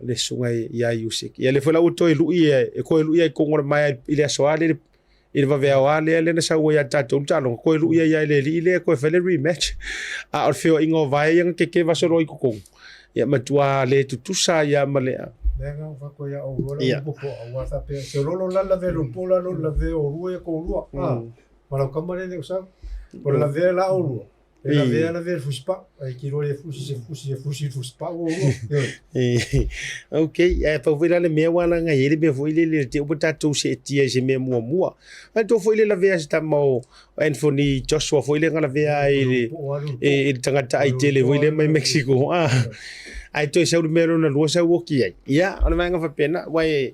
le sunga ia music ia le fola o to lu ia e ko lu ia ko ngor mai ile so ale ile va vea ale le na sa o ia tato talo ko lu ia le ko fa le rematch a o fio ingo vai yang ke va so roi ko ia matua le tutusa ia male Venga, va ko ya o rola po o ta pe se rolo la velo pola lo la ve o rue ko rua para kamare ne usa por la ve la o rua e la ve la ve fuspa ai ki ro le fusi fuspa o okay pa vira le me wala nga ele me foi le te bota to se tia je me mua to foi le la ve sta mo Anthony Joshua foi le nga la ve ai e tangata ai tele foi le mai Mexico ai to se mero na rosa woki ai ia ona manga fa pena wai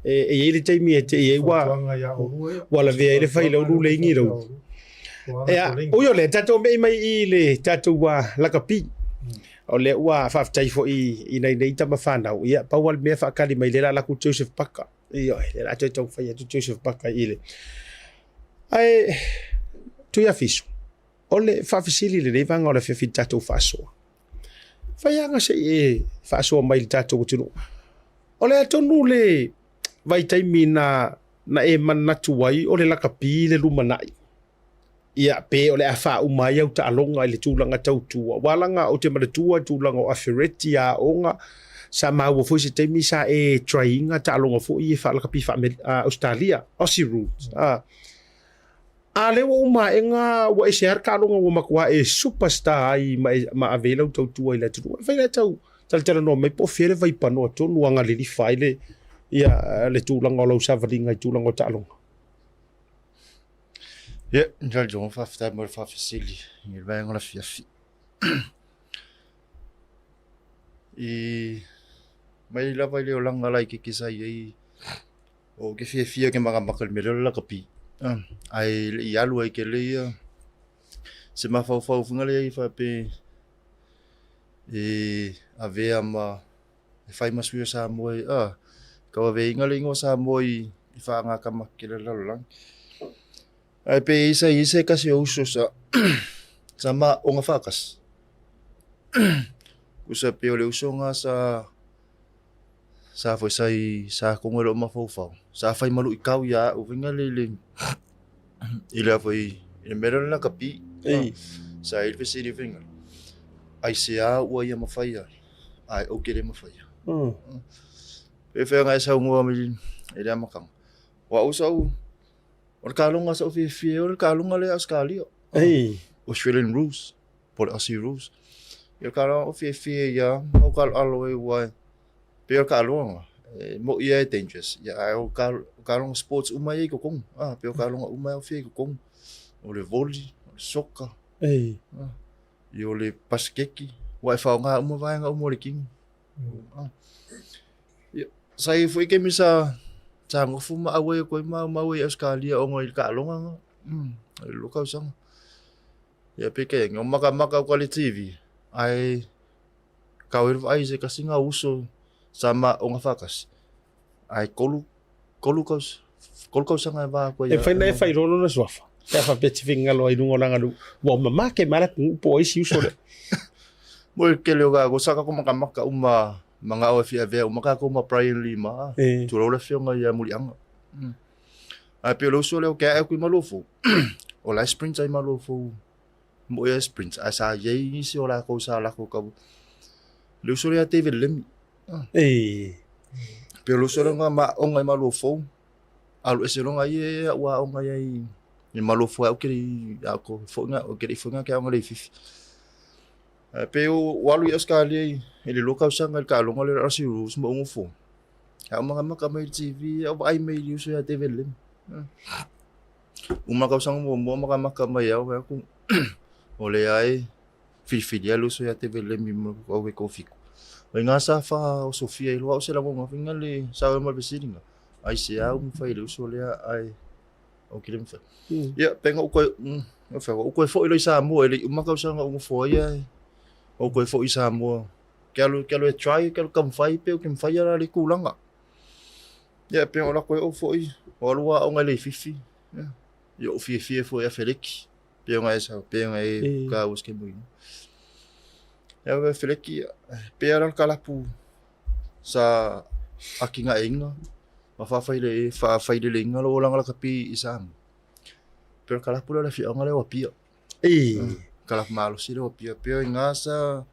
e ele te mi te e wa la ve ele fai lo le ngi lo o yo le tato me mai i le tato wa la kapi o le wa fa tai fo i nei nei tama fana ia pa wal me fa kali mai le la ku Joseph Paka ia le la to fa ia Joseph Paka ile ai Tuiafiso o le fa fisili le vanga o le fa tato fa so Faianga se e fa so mai tato tunu. Ole tonu le vai taimi na e manatu wai ole la kapi le lumanai. Ia pe ole afa umai au ta alonga le tulanga tautua. Walanga o te manatua tulanga o afereti a onga sa mau fo se taimi sa e trainga ta alonga fo i fa la kapi fa Australia Aussie roots. Ale wo ma enga wa e share ka longa wo makwa e superstar ai ma avela tau tu ile tu vai la tau tal no me po fere vai pano to nuanga le faile ia le tu langa lo sa valinga tu langa ta longa ye njal jo fa fta mo fa fisili il va ngala fiafi mai la vai le langa lai ki sa ye o ke fiafi ke maga makal me la kapi ai ia lu ai ke le se ma fa funga le fa pe avea ma fai ma suia sa moi ka ve inga le ngo sa moi fa nga ka makile la lang ai pe isa ka se uso sa sama onga fakas usa pe le uso nga sa foi sai sa kongelo ma fo sa fai malu ikau ya o vinga le ila foi e mero na kapi sa il fesi di vinga ai se a o ia ma fai ai o kere ma fai pe fe nga sa ngo mi ele ma kang wa usau o kalunga sa fi o kalunga le Australia Australian rules por Aussie rules yo kalunga o fi ya o kal aloi wa pe kalunga mo ia dangerous ya o kalunga sports umai ko kong pe kalunga umai o fi ko kong o le volley o le soccer yo le paskeki wa fa nga mo vai nga mo le king sai foi que misa chango fuma awe ko ma we Australia o ngoi kalunga lo ka sang ya pe ke ngom maka quality TV ai kawir ai se kasinga uso sama onga fakas ai kolu sanga va ko ya e fai rolo na swafa ya fa Pacificezy lo ai dungo langa du wa mama ke mara po isi uso le mo ke le ga go saka ko maka uma manga o fia ve uma ka ko ma Brian Lima tu lo le fionga ya mulianga ai pe lo so le ke ai ku malofo o la sprint ai malofo mo ya sprint asa ye isi o la ko sa la ko ka le so ya TV lem pero solo nga ma onga malofo alu eselo nga ye wa onga ye ni malofo o kiri ako fo nga o kiri fo nga ka onga le fifi pero walu Australia ele local sanga ka longa le Aussie rules mo ngofo ha mga makamay TV o ai may uso ya TV lem uma ka sang mo makamay ya ko ole ai Fili alu so ya te vele mi mo o we kofiku. Mai nga sa fa o Sofia ilo o se la mo finga le sa o mo besiringa. Ai se au mo fai le so le ai o kilem fa. Ya penga o ko fa o ko fo ilo sa mo ele uma ka sa o fo ya. O ko fo isa mo. Kalo try kalo kam fai pe o kim fai ala le kulanga. Ya penga la ko o fo i. O lua o ngale fifi. Ya. Yo fifi fo ya Felix. Penga esa penga e ka os ke mo. Ya we Feliki pera kalapu sa akinga inga mafafai le inga lo lang la kapi isam pero kalapu la fi anga le wapia kalap malo si le wapia pero inga sa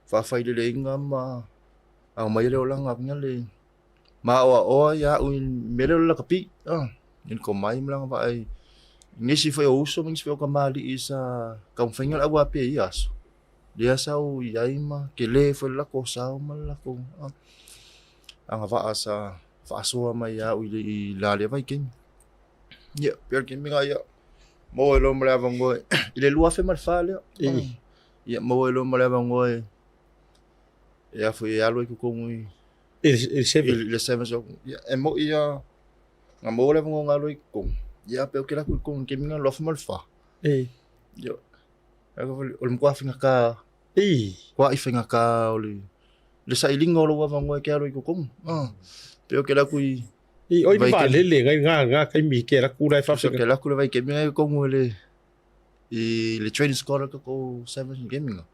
fafai le inga ma au mai le lang apnya le ma o ya un mele la kapi in ko mai lang ba ai ngisi foi uso mings foi kamali isa kamfengal awa pe ias dia sau yaima kele foi la ko sau mal ko anga va asa fa so ma ya u la le vai kin ya per kin minga ya mo lo mo la vango ile lua fe mal fale ya mo lo mo la vango ya foi ya lo ko muy il se so ya mo ya mo la vango ngalo ko ya pe que la ko kin minga lo fe mal fa yo ako ol mo finga ka kwa ifinga ka oli le sa ilingo lo wa ngwa ke alo ko kom pero que la kui oi va le nga kai mi ke la ku lai fa que la ku vai ke mi ko ngole le training score ko 7 gaming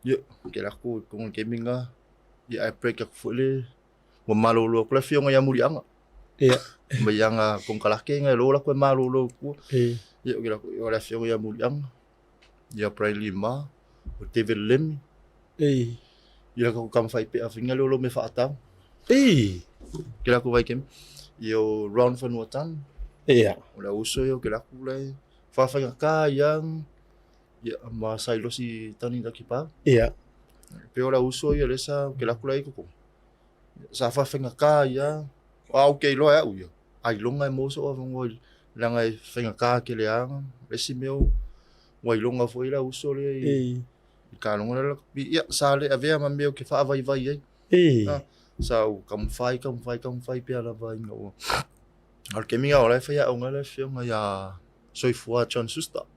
yo que la ku ko gaming ya I break ko fule mo malo lo ko la fio nga muri anga ba yang ko kala ke nga lo la ko malo lo ko yo que la fio nga muri anga ya prai lima o teve lem ia ko kam fai pe afinga lo me fa ata que la ko vai kem yo round for no tan ola uso yo que la ku lai fa ka yang ya ma sai lo si tani da kipa pe ola uso yo lesa que la ku lai ko sa fa ka ya okay lo ya uyo ai longa mo so avon langa fenga ka que le ang esi meu wai longa foi la uso le ka longa la ya sale avea mameo que fa vai sa kam fai pe ala vai no al que minga ora fa ya onga le fio ya soi fua chon susta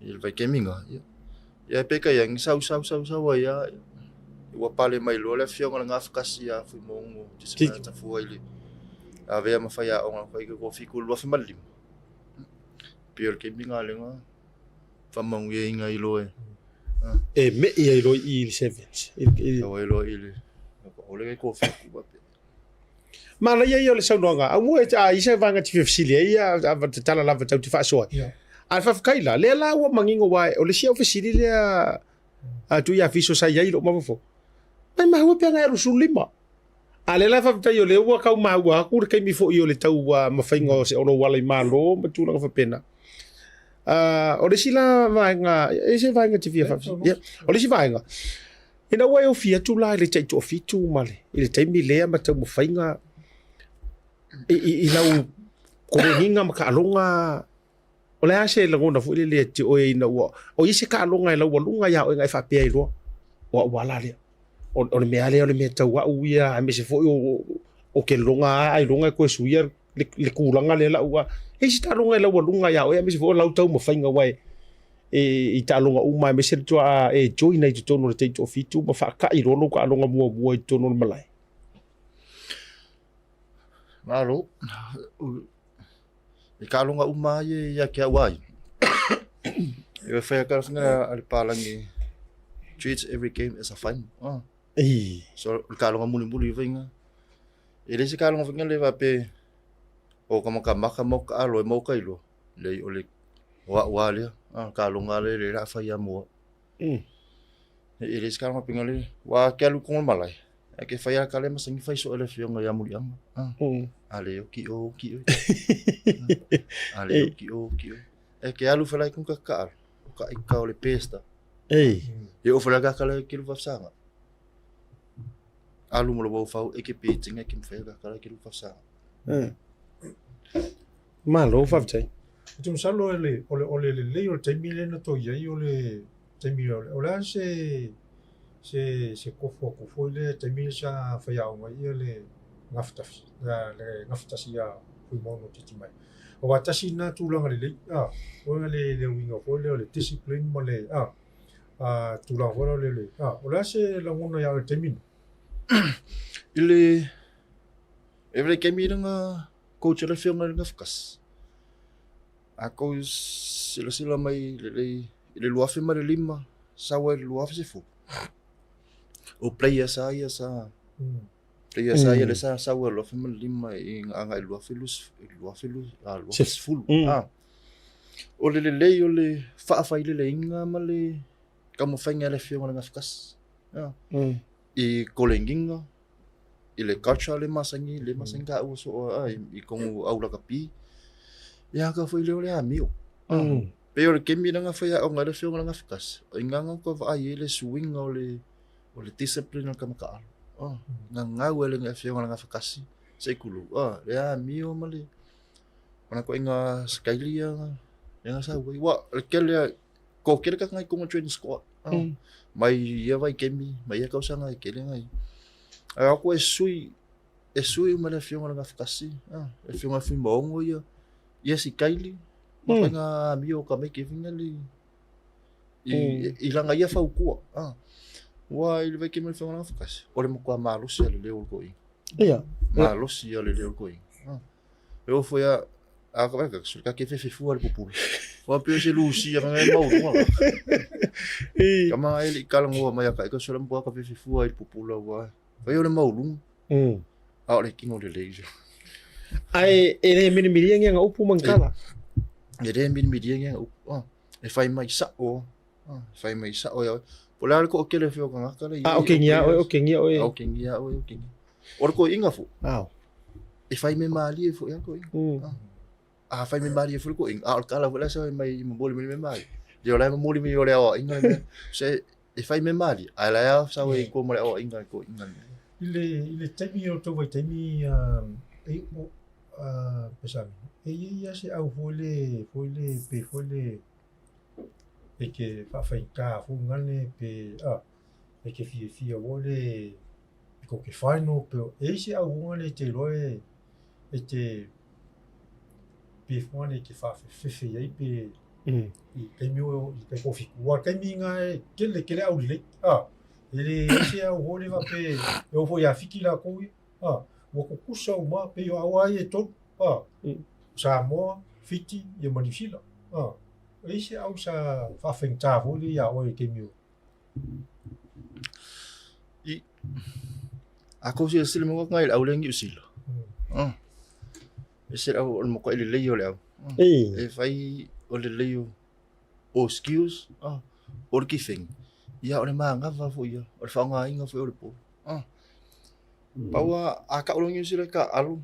il vai que minga ya pe ka yang sau ya wa pale mai lo le fio nga afkasi ya fu mongo ta fu ile avea ma fa ya onga fa ko fiku lo fa malim pior que minga lenga famang ye inga ilo me ia ilo il sevens ilo ile ole ko fa ku ba mana ia le saunga Aumua isa vanga ti fisilia ia ava tala lava tau ti fa so al fa kaila le la wa mangingo wa ole sia fisilia Tuiafiso sa ia ilo mafo mai ma ho pe nga rusulima ale la fa tai ole wa ka ma wa ku ke mi fo le tau wa mafaingo se ono wala malo matula fa pena ole sila vanga ese vanga te via fa ya ole si vanga ina wa o fia tu la le tai to fitu male ile tai mi le ma tau mafainga ina u ko hinga ma ka longa ole ase la ngona fu le ti o ina wa o ise ka longa la wa lunga ya o ngai fa pe ilo wa wala le on me ale on me tau wa uia me se fo o ke longa ai longa ko suia le kulanga le la wa e si ta longa la wa lunga ya o me se fo la tau mo fainga wai i ta longa uma me se to e join ai to no te to fitu ma fa ka i rono ka longa mo to no malai malo e ka longa uma ye ya ke wai e fa ka nga al palangi treats every game as a fun so ka longa muli vinga ele se ka longa vinga le va pe o kama mo ka alo mo ka ilo le ole wa le ka longa le la fa ya mo ele se ka longa vinga le wa ke lu kon malai e ke fa ya ka le ma singi fa so ele fio nga ya muli ang ale o ki ale o ki e ke alu fa lai kon ka ole pesta e o fa ka le ki lu fa sanga alu mo lo fa e ke piting e ke fa ka le ki lu fa sanga malo fa tai tu salo ole le o te mile na to ia ole te mile ole se kofo le te mile sa fa ya o ia le ngafta le ngafta sia fu mono te mai o watasi na tu langa le o le winga po le discipline mo le tu la hora le ole se la ngona ya te mile ile every kemi nga coach le film nga fkas ako sila mai le luafe ma le lima sawa le luafe se fu o player sa le sa sawa luafe ma le lima nga luafe lus luafe full o le fa le inga ma le kamo fainga le film nga fkas i kolenginga ile culture le masangi ka uso i kongu aula kapi ya ka foi le amio pero ke mi nga foi o ngale fio nga fikas inganga ko ai le swing o le discipline ka maka nga wele nga fio nga fikas se kulu le amio male ona ko inga skailia nga sa wa ke le ko ke ka ngai ko train squad mai ia vai kemi mai ka usanga ke le ngai ako sui mala fio nga fikas e fio nga fimbo ia si kaili nga mio ka me ke fingali ilanga ia fa ukua wa ile vai ke me fio nga fikas ore mo kwa malo se le ko malo si le ko eu foi a ka ka ke fe fu al popul wa pe se lusi nga mau kama ele kalango mai ka so lam ka fe fu al popul wa vai ole mau lung le kingo le leisure ai ele mini nga upu mangkala ele mini nga e fai mai sa o ya polar ko ke le fio nga kala or ko inga fu e fai me mali e fu ya ko fai me mali e fu ko inga kala wala sa mai mo boli me mali yo la mo boli me yo le inga se e fai me mali ala ya sa we ko mo le inga ko inga ile temi o to vai temi Pesamino ia se au fole e ke fa fu ngane pe e ke fia wole ko ke final pe se au ngane te loe e te pe fone ke fa fe ia pe i temi o i te kofi wa temi nga ke le au le ele se au wole va pe eu vou ia fiki la ko wa ko kusa uma pe yo awai e to Samoa fiti ye manifila ese au sa fa fenta voli ya o ke miu i ako se mo ngai au lengi usilo ese au mo ko ile yo le e fai o le leo o skills o ki thing ya o le manga va fo ya o fa nga inga fo o po pawa aka ulong yu sila ka alu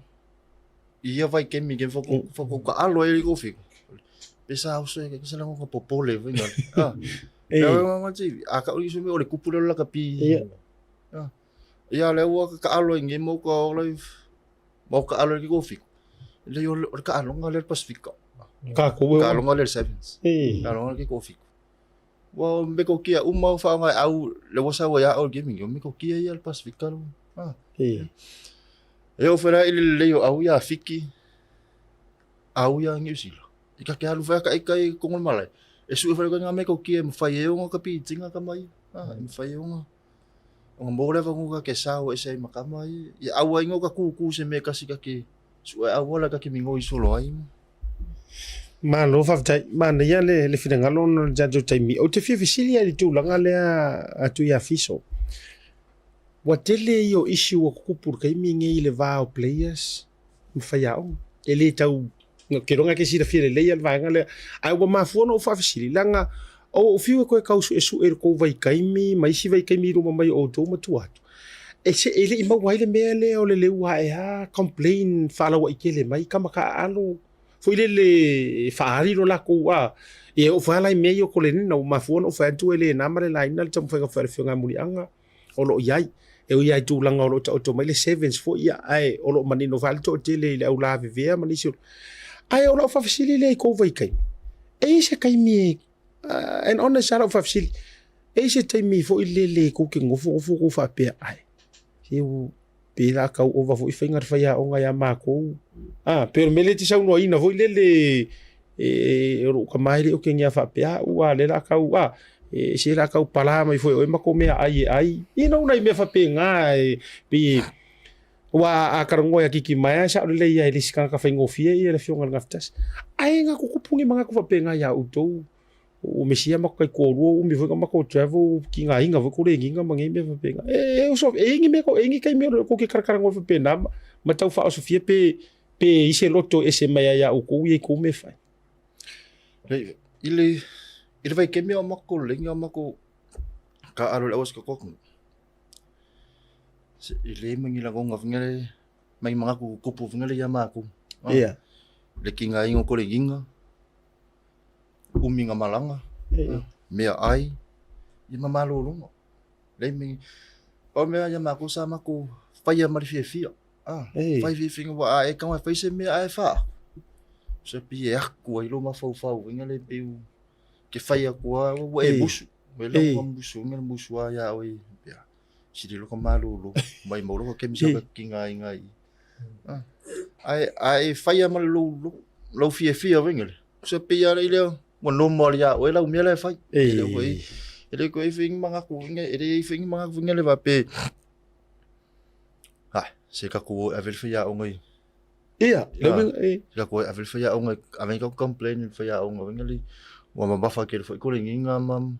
ia vai ke mi ke fo ka alo e ko fi pesa uso ke sala ko popole vinga ya ma ti aka ulong yu me o le kupulo la ka pi ya le wa ka alo nge mo ko live mo ka alo ki ko fi le yo ka alo nga le Pacifica ka alo nga le sevens ka alo ki ko fi wa me ko kia uma fa nga au le wa sa wa ya o gaming yo me ko kia ya Pacifica eu fera ile leo au ya fiki au ya ngusilo ika ke alu fa ka ko ngol malai e su fera ko ngame ko kia mfai eu ngo kapi tinga kamai mfai eu ngo mbole va ngo ka sao e sei makamai ya au ngo ka ku se me ka sika ke su au la ka ki mingo isolo ai Manu mana ya le finangalo no jajo taimi o te fisilia le tulanga le a Tuiafiso watele yo issue o kupur kai minge ile va players mfayao ele tau ke ronga ke sira fire le al vaenga le ai wa mafuno o fa fisili langa o fiu ko kausu esu ko vai kaimi mai si vai kaimi ro mai o to matu atu ese ele ima waile mele o le wa ha complain fala wa ikele mai kama ka alo foi le faari ro la ko wa e o fa la meio ko le no mafuno o fa tu ele na mare la ina tam fa fa nga muri anga o lo yai e o ia tu langa o to mai le sevens fo ia ai o lo manino valto te le au la vivea manisi Ai o lau whawhisili le kou vai kai. E se kai mi and on sa lau whawhisili. E se taimi fo i le kou ke ngofu kou whapea ai. Hiu pela kau o wafo i whaingar whaia o ngai a mākou. Pero mele te sau noa ina fo i le ro ka maire o ke ngia whapea ua le la kau se la kau pala mai foi o mako mea ai ina una i me whapea ngā pi wa a karango ya kiki mai sa le ia le sika ka whaingo fie i le fionga ngaftas ai nga kukupungi mga ku whapea ngā ya utou o mesia mako kai kōrua o mi foi mako travel ki ngā inga foi kore inga mangi me whapea ngā so ingi me ko ingi kai me ko ke karango whapea na ma tau wha o sofia pe ise loto SMI ya o kou i kou me whai Ile vai ke mea mako lengi mako ka aro le awas ka kokong. Ile mangi la gonga vingale mai mga ku kupu vingale ya mako. Ia. Le kinga ingo kore ginga. Uminga malanga. Mea ai. I mamalo longo. Le mingi. O mea ya mako sa mako faya marifia fia. Fai finga wa e kama fai se mea ai fa. Se pi aku ai lo mafau ngale pe ke fai aku wa e busu we lo busu ngale busu ya oi ya siri lo kamalu mai mo lo ke mi sa kinga ngai ai fai mal lo fie ngale se pi ya ile mo no mo ya we la mi la fai ele ko fing manga ku ngale va pe se ka ku avel fia o ngai Ia, la ko avel faya o ngai ave ko complain faya o ngai wa mabafa ke foi ko linga mam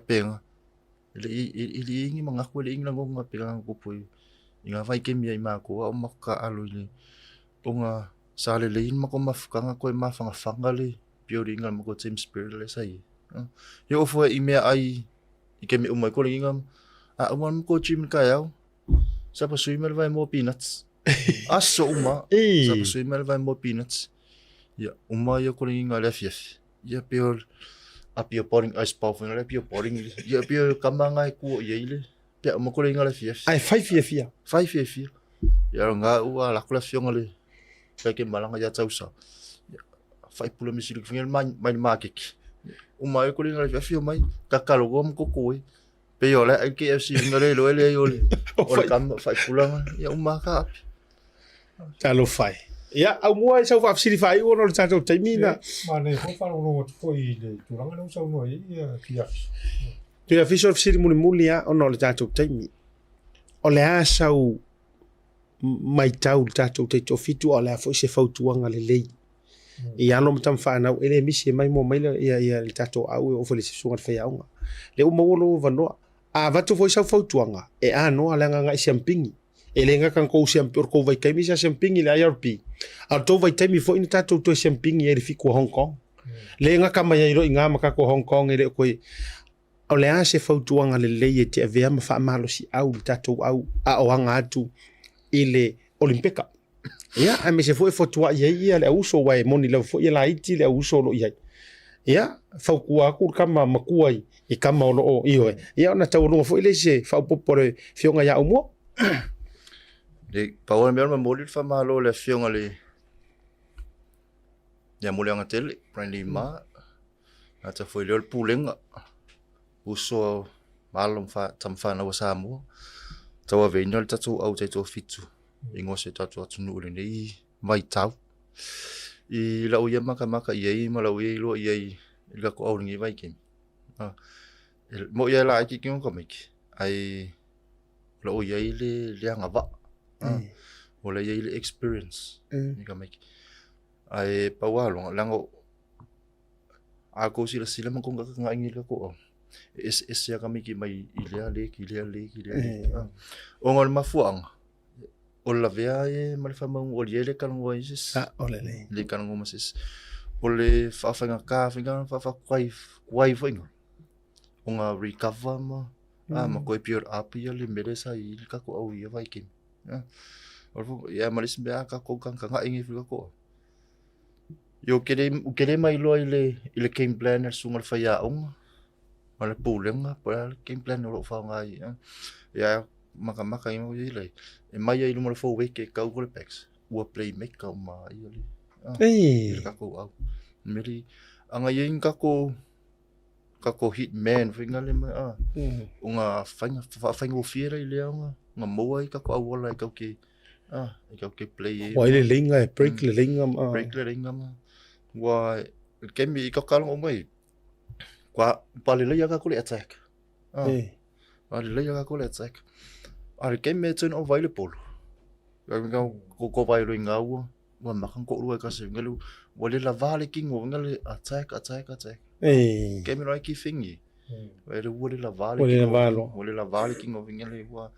penga ili ingi mga ko linga ngo nga penga ko pui inga vai ke mi ma ko o maka alu ni onga sale le in mako mafka nga ko mafanga fangale building nga mako team spirit le sai yo fo i me ai i ke mi umai ko linga umam ko chim ka yao sa pa sui vai mo peanuts Aso uma, sabe sui mel vai mo peanuts. Ya, uma yo ko linga le fief. Ya pio apio pouring ice pau ngale pio pouring. Ya pio kamanga ku ye ile. Pia mo ko linga le fief. Ai 5 fia. 5 fia. Ya nga ua la kula fiong ale. Peke malanga ya tausa. Ya, 5 pula misili ngel mai makik. Uma yo ko linga le fief mai kakalo gom ko koi. Pio le KFC ngale lo ele yo. O kam 5 pula ya uma ka. Talo fai. Ia, Aumua e sau whaafsiri whai ua no le tātou taimina. Ma nei ho whanongo tui le turanga nau sau no i Tuiafiso. Tuiafiso whaafsiri muli a o no le tātou taimi. O le a sau mai tau le tātou te tofitu o le a fo se fautuanga le lei. I ano matam whanau ele misi mai mo mai ia le tātou au e ofo le sisunga le whaiaunga. Le umawolo vanoa. A vatu fo i sau fautuanga. E anoa le nganga i siampingi. Elenga kan ko siampur ko vai kai misa siampingi le IRP. Al to vai taimi fo ina tatou to siampingi e fiku Hong Kong. Lenga kama ia iro inga maka ko Hong Kong e ko o le ase fautuanga le lei te avea ma fa malo si au tatou au a o anga atu ile Olimpika. Ia a me se fo e fotua ia le uso wai moni le fo ia la iti le uso lo ia. Ia faukua ku kama makuai e kama o io ia na tau no fo ile se fa popore fionga ya Aumua. De paua me ma moli fa malo le fionga le ya moli anga tele prindi ma ata foi le pulenga uso malum fa tamfa na wasamo tawa venol tatu au te to fitu ingo se tatu atunu le nei mai tau i la uya maka i ma la uya lo i la ko au ngi vai kim mo ya la ki ko komik ai la uya le anga va Ola ile experience ni ka make ai pawalo lango ako sila man kung ngaingil ko is ya kami ki mai ile ongol mafuang ola vea malfa mang oliele kan ngoisis olele le kan ngomasis ole fa ka finga fa kwai finga onga recover ma ma ko pure up ya le meresa il ka ko au ya vai kim ya malis bea ka ko kan ingi fika ko yo kere mai lo ile game planner sungal faya wala pulenga para game planner ro fa ngai ya maka imo ile e mai ile mo fo weke ka ugol pex u play make ka ma ile Kako au. Meri anga yin kako hitman finga le ma unga fanga fiera ile nga moa I kako awala I kauke play wa ile linga break le linga ma wa kemi I kakalo o mai kwa pale le kako le attack pale le kako le attack ar kemi turn available nga ko vai lo ngau wa makan ko lu ka se ngalu wale la vale king o ngale attack kemi no ki fingi wale la vale king o ngale wa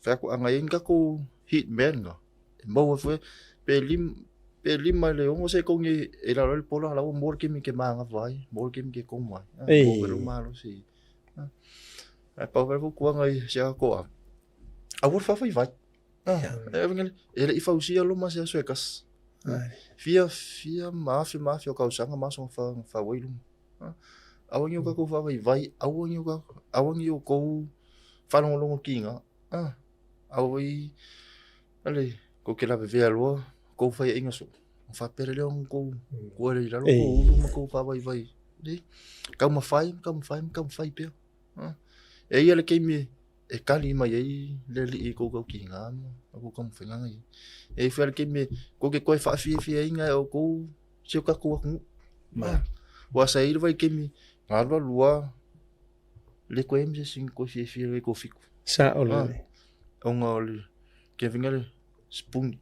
fa ko anga inga ko hitman nga mo fe pelim mai le o se ko ngi era le polo la o mor kemi ke manga vai mor kemi ke ko mai o lo malo si pa ver ko ngai se ko a vor fa vai ele I fausia lo mas so ekas fia mafia ka usanga maso fa wailu awang yo ka ko fa vai awang yo ko fa longo kinga awi ale ko ke la ve alo ko fa inga so fa pere le ko le la ko fa vai di ka ma fai pe e ele ke mi e kali mai ai le li ko kinga ko kam fenga ngai e fer ke me ko ke ko fa fi inga o ko se ka ko ma wa sai vai ke mi ngalwa lua le ko em se sin ko fi le ko fiku sa ole ongol ke vinga le spoon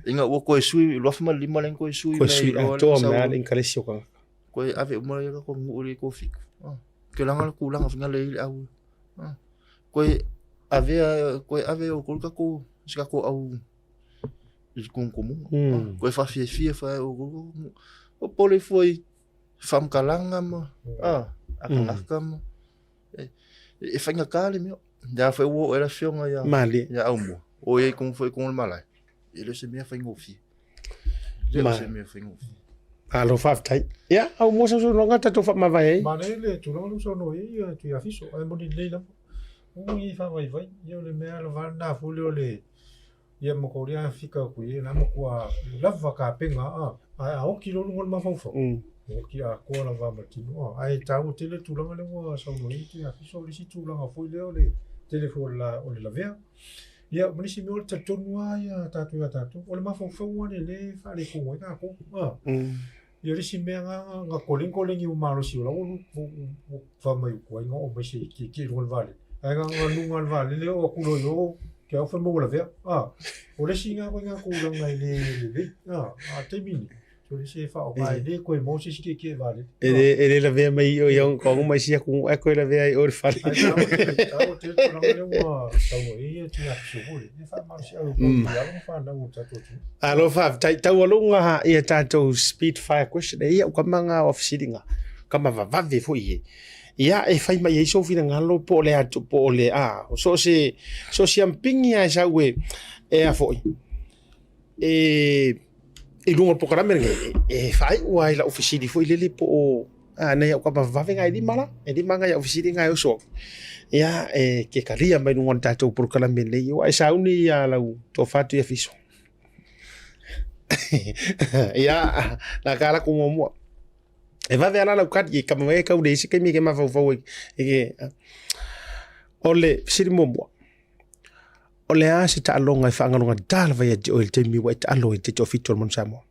inga wo ko sui lo fa lima len ko sui to ma in kale sio ka ko ave mo le ko nguri ko fiku ke langal kulang vinga le au ko ave o kulka ko ska ko au il comum ko fa fi fa o pole foi fam kalanga ma akam e fanga kale meu já foi o era filme ya mali ya Aumua o e como foi com o malai ele se me fanga o fi alo fa tai ya Aumua so no ngata to fa ma vai Manele tu no so no Tuiafiso ai mo ni le la Ui fa vai yo le mea lo vanda fulio le ia mo ko ria fika ku ia na mo kwa lava ka penga a o kilo ngol ma fo o ki a ko la va matino ai tau tele tu langa le mo so no I Tuiafiso le si tu langa fo le telefone la o le lavea ia mo ni si mo ta tonua ia tatu o le ma fo le fa le ko ka ko ia le si mea nga kolingi o malo si o la o fa mai ko ai ngo o si ki ngol vale ai nga nunga vale le o kulo yo ke o fa mo la vea o le singa ko nga kulo ngai le a te mini so le se fa o mai le ko mo si ke vale ele la vea mai o yo ko mai si ku e ko la vea o fale ai o te ko le mo ta mo ia ti a so ko le fa ma si o ko ya mo fa na mo ta to alo fa tai tau longa ia tato speed fire question ia ko manga of sitting kama va fo ie ia e fai mai so fina ngalo po le atu po le so si ampingi a sa we e a foi e lungo po kara merenge e fai wai la ofisini foi lele po na ia ko va venga di mala e di manga ia ofisini ngai so ia ke kalia mai lungo tato por kala mele ia sa uni ia la to fatu ia fiso ia la kala ko mo e va ver la kat ka me ka udi ke mi ke ma fo ke ole sirimo mo ole a se ta longa e fanga longa dal vai o il te mi wa ta lo te to fitur mon Samoa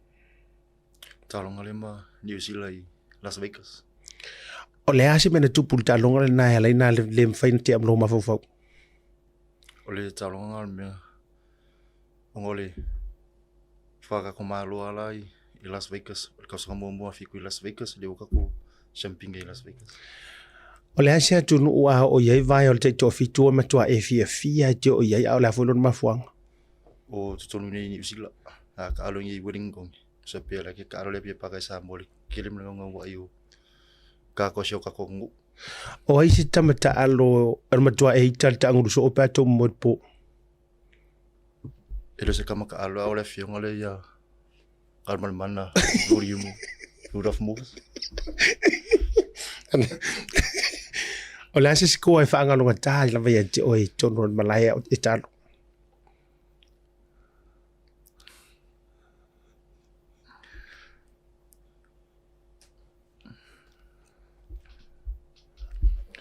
ta longa le ma New Zealand Las Vegas ole a se me tu pul ta longa na le fai te am lo ma fo ole ta longa me ole fa ka ma lo ala I Las Vegas, el caso como mo fico Las Vegas, le oka ko champing I Las Vegas. Ole asia tu no o ye vai o te to fitu ma to e fia te o ye ala fo ma fuang. O tu tonu ni New Zealand. Ka alo ni wedding gong. So pe la ke ka alo le pe pa ka sa mo le kilim le ngong wa yo. Ka ko sio ka ko ngu. O ai se tamata alo ma to e tal ta ngu so pa to mo po. Ele se kama ka alo ole fio ngale ya. Kalmal mana volume of moves. Ola se ko e fanga no ta la vai o e tono malaya e talo.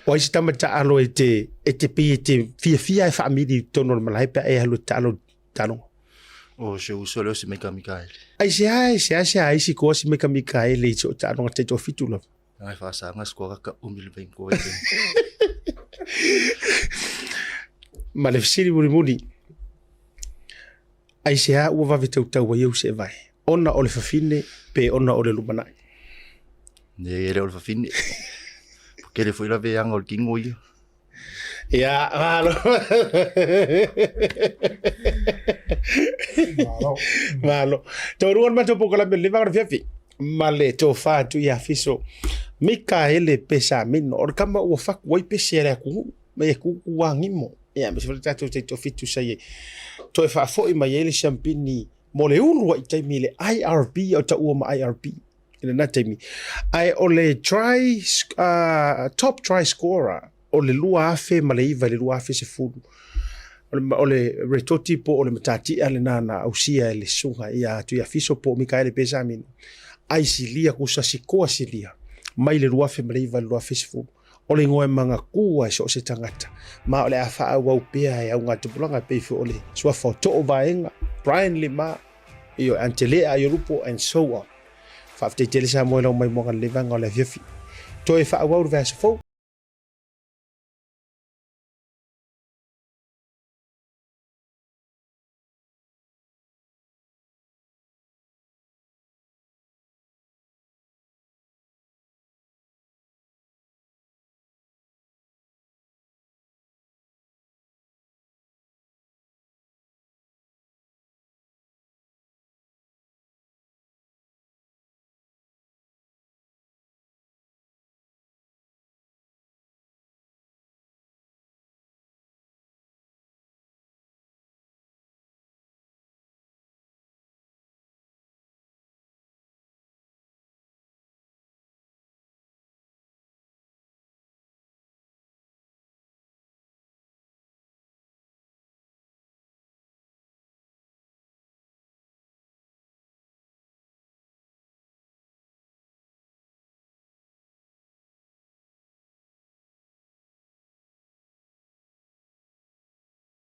O isi tamata alo e te pi te fia e whaamiri tono le malai pe e halu talo tano. O se uso leo se Mikaele. Ai se aisi ko si Mikaele i so tano te to fitu lo. Ai whaasa ngas kua kaka umili pen koe te. Ma le fisiri muri. Ai se a ua vave tau wa iau se vai. Ona o le fafine pe ona o le lumanai. Ne ele o le fafine. Kere foi la ve anga o le kingo ia. Ia, malo. Malo. Tau ruan mato poko la mele vanga fiafi. Male to fa Tuiafiso Mikaele Pesamino. Or kama ua fak wai pese rea kungu. Me kuku wangimo. Ia, me se fale tatu te to fitu saye. To e fa foi mai ele champini. Mo le ulu wa itai mi le IRP o ta ua ma IRP. Ina na taimi. Ai o le top try scorer o le lua afe ma le iwa le lua afe se fulu. O le retoti po o le matati ale nana ausia le sunga ia Tuiafiso po Mikaele Pesamino. Ai silia kusa sikoa silia. Mai le lua afe ma le iwa le lua afe se fulu. O le ngoe manga kua e so se tangata. Ma o le afa au au pia e au ngā tupulanga peifu o le suafa o to'o vaenga. Brian Lima, iyo Antelea Aiolupotea and so on. Fa te tele sa mo lo mai mo kan levanga o le fiafi. To e fa au au vesa fo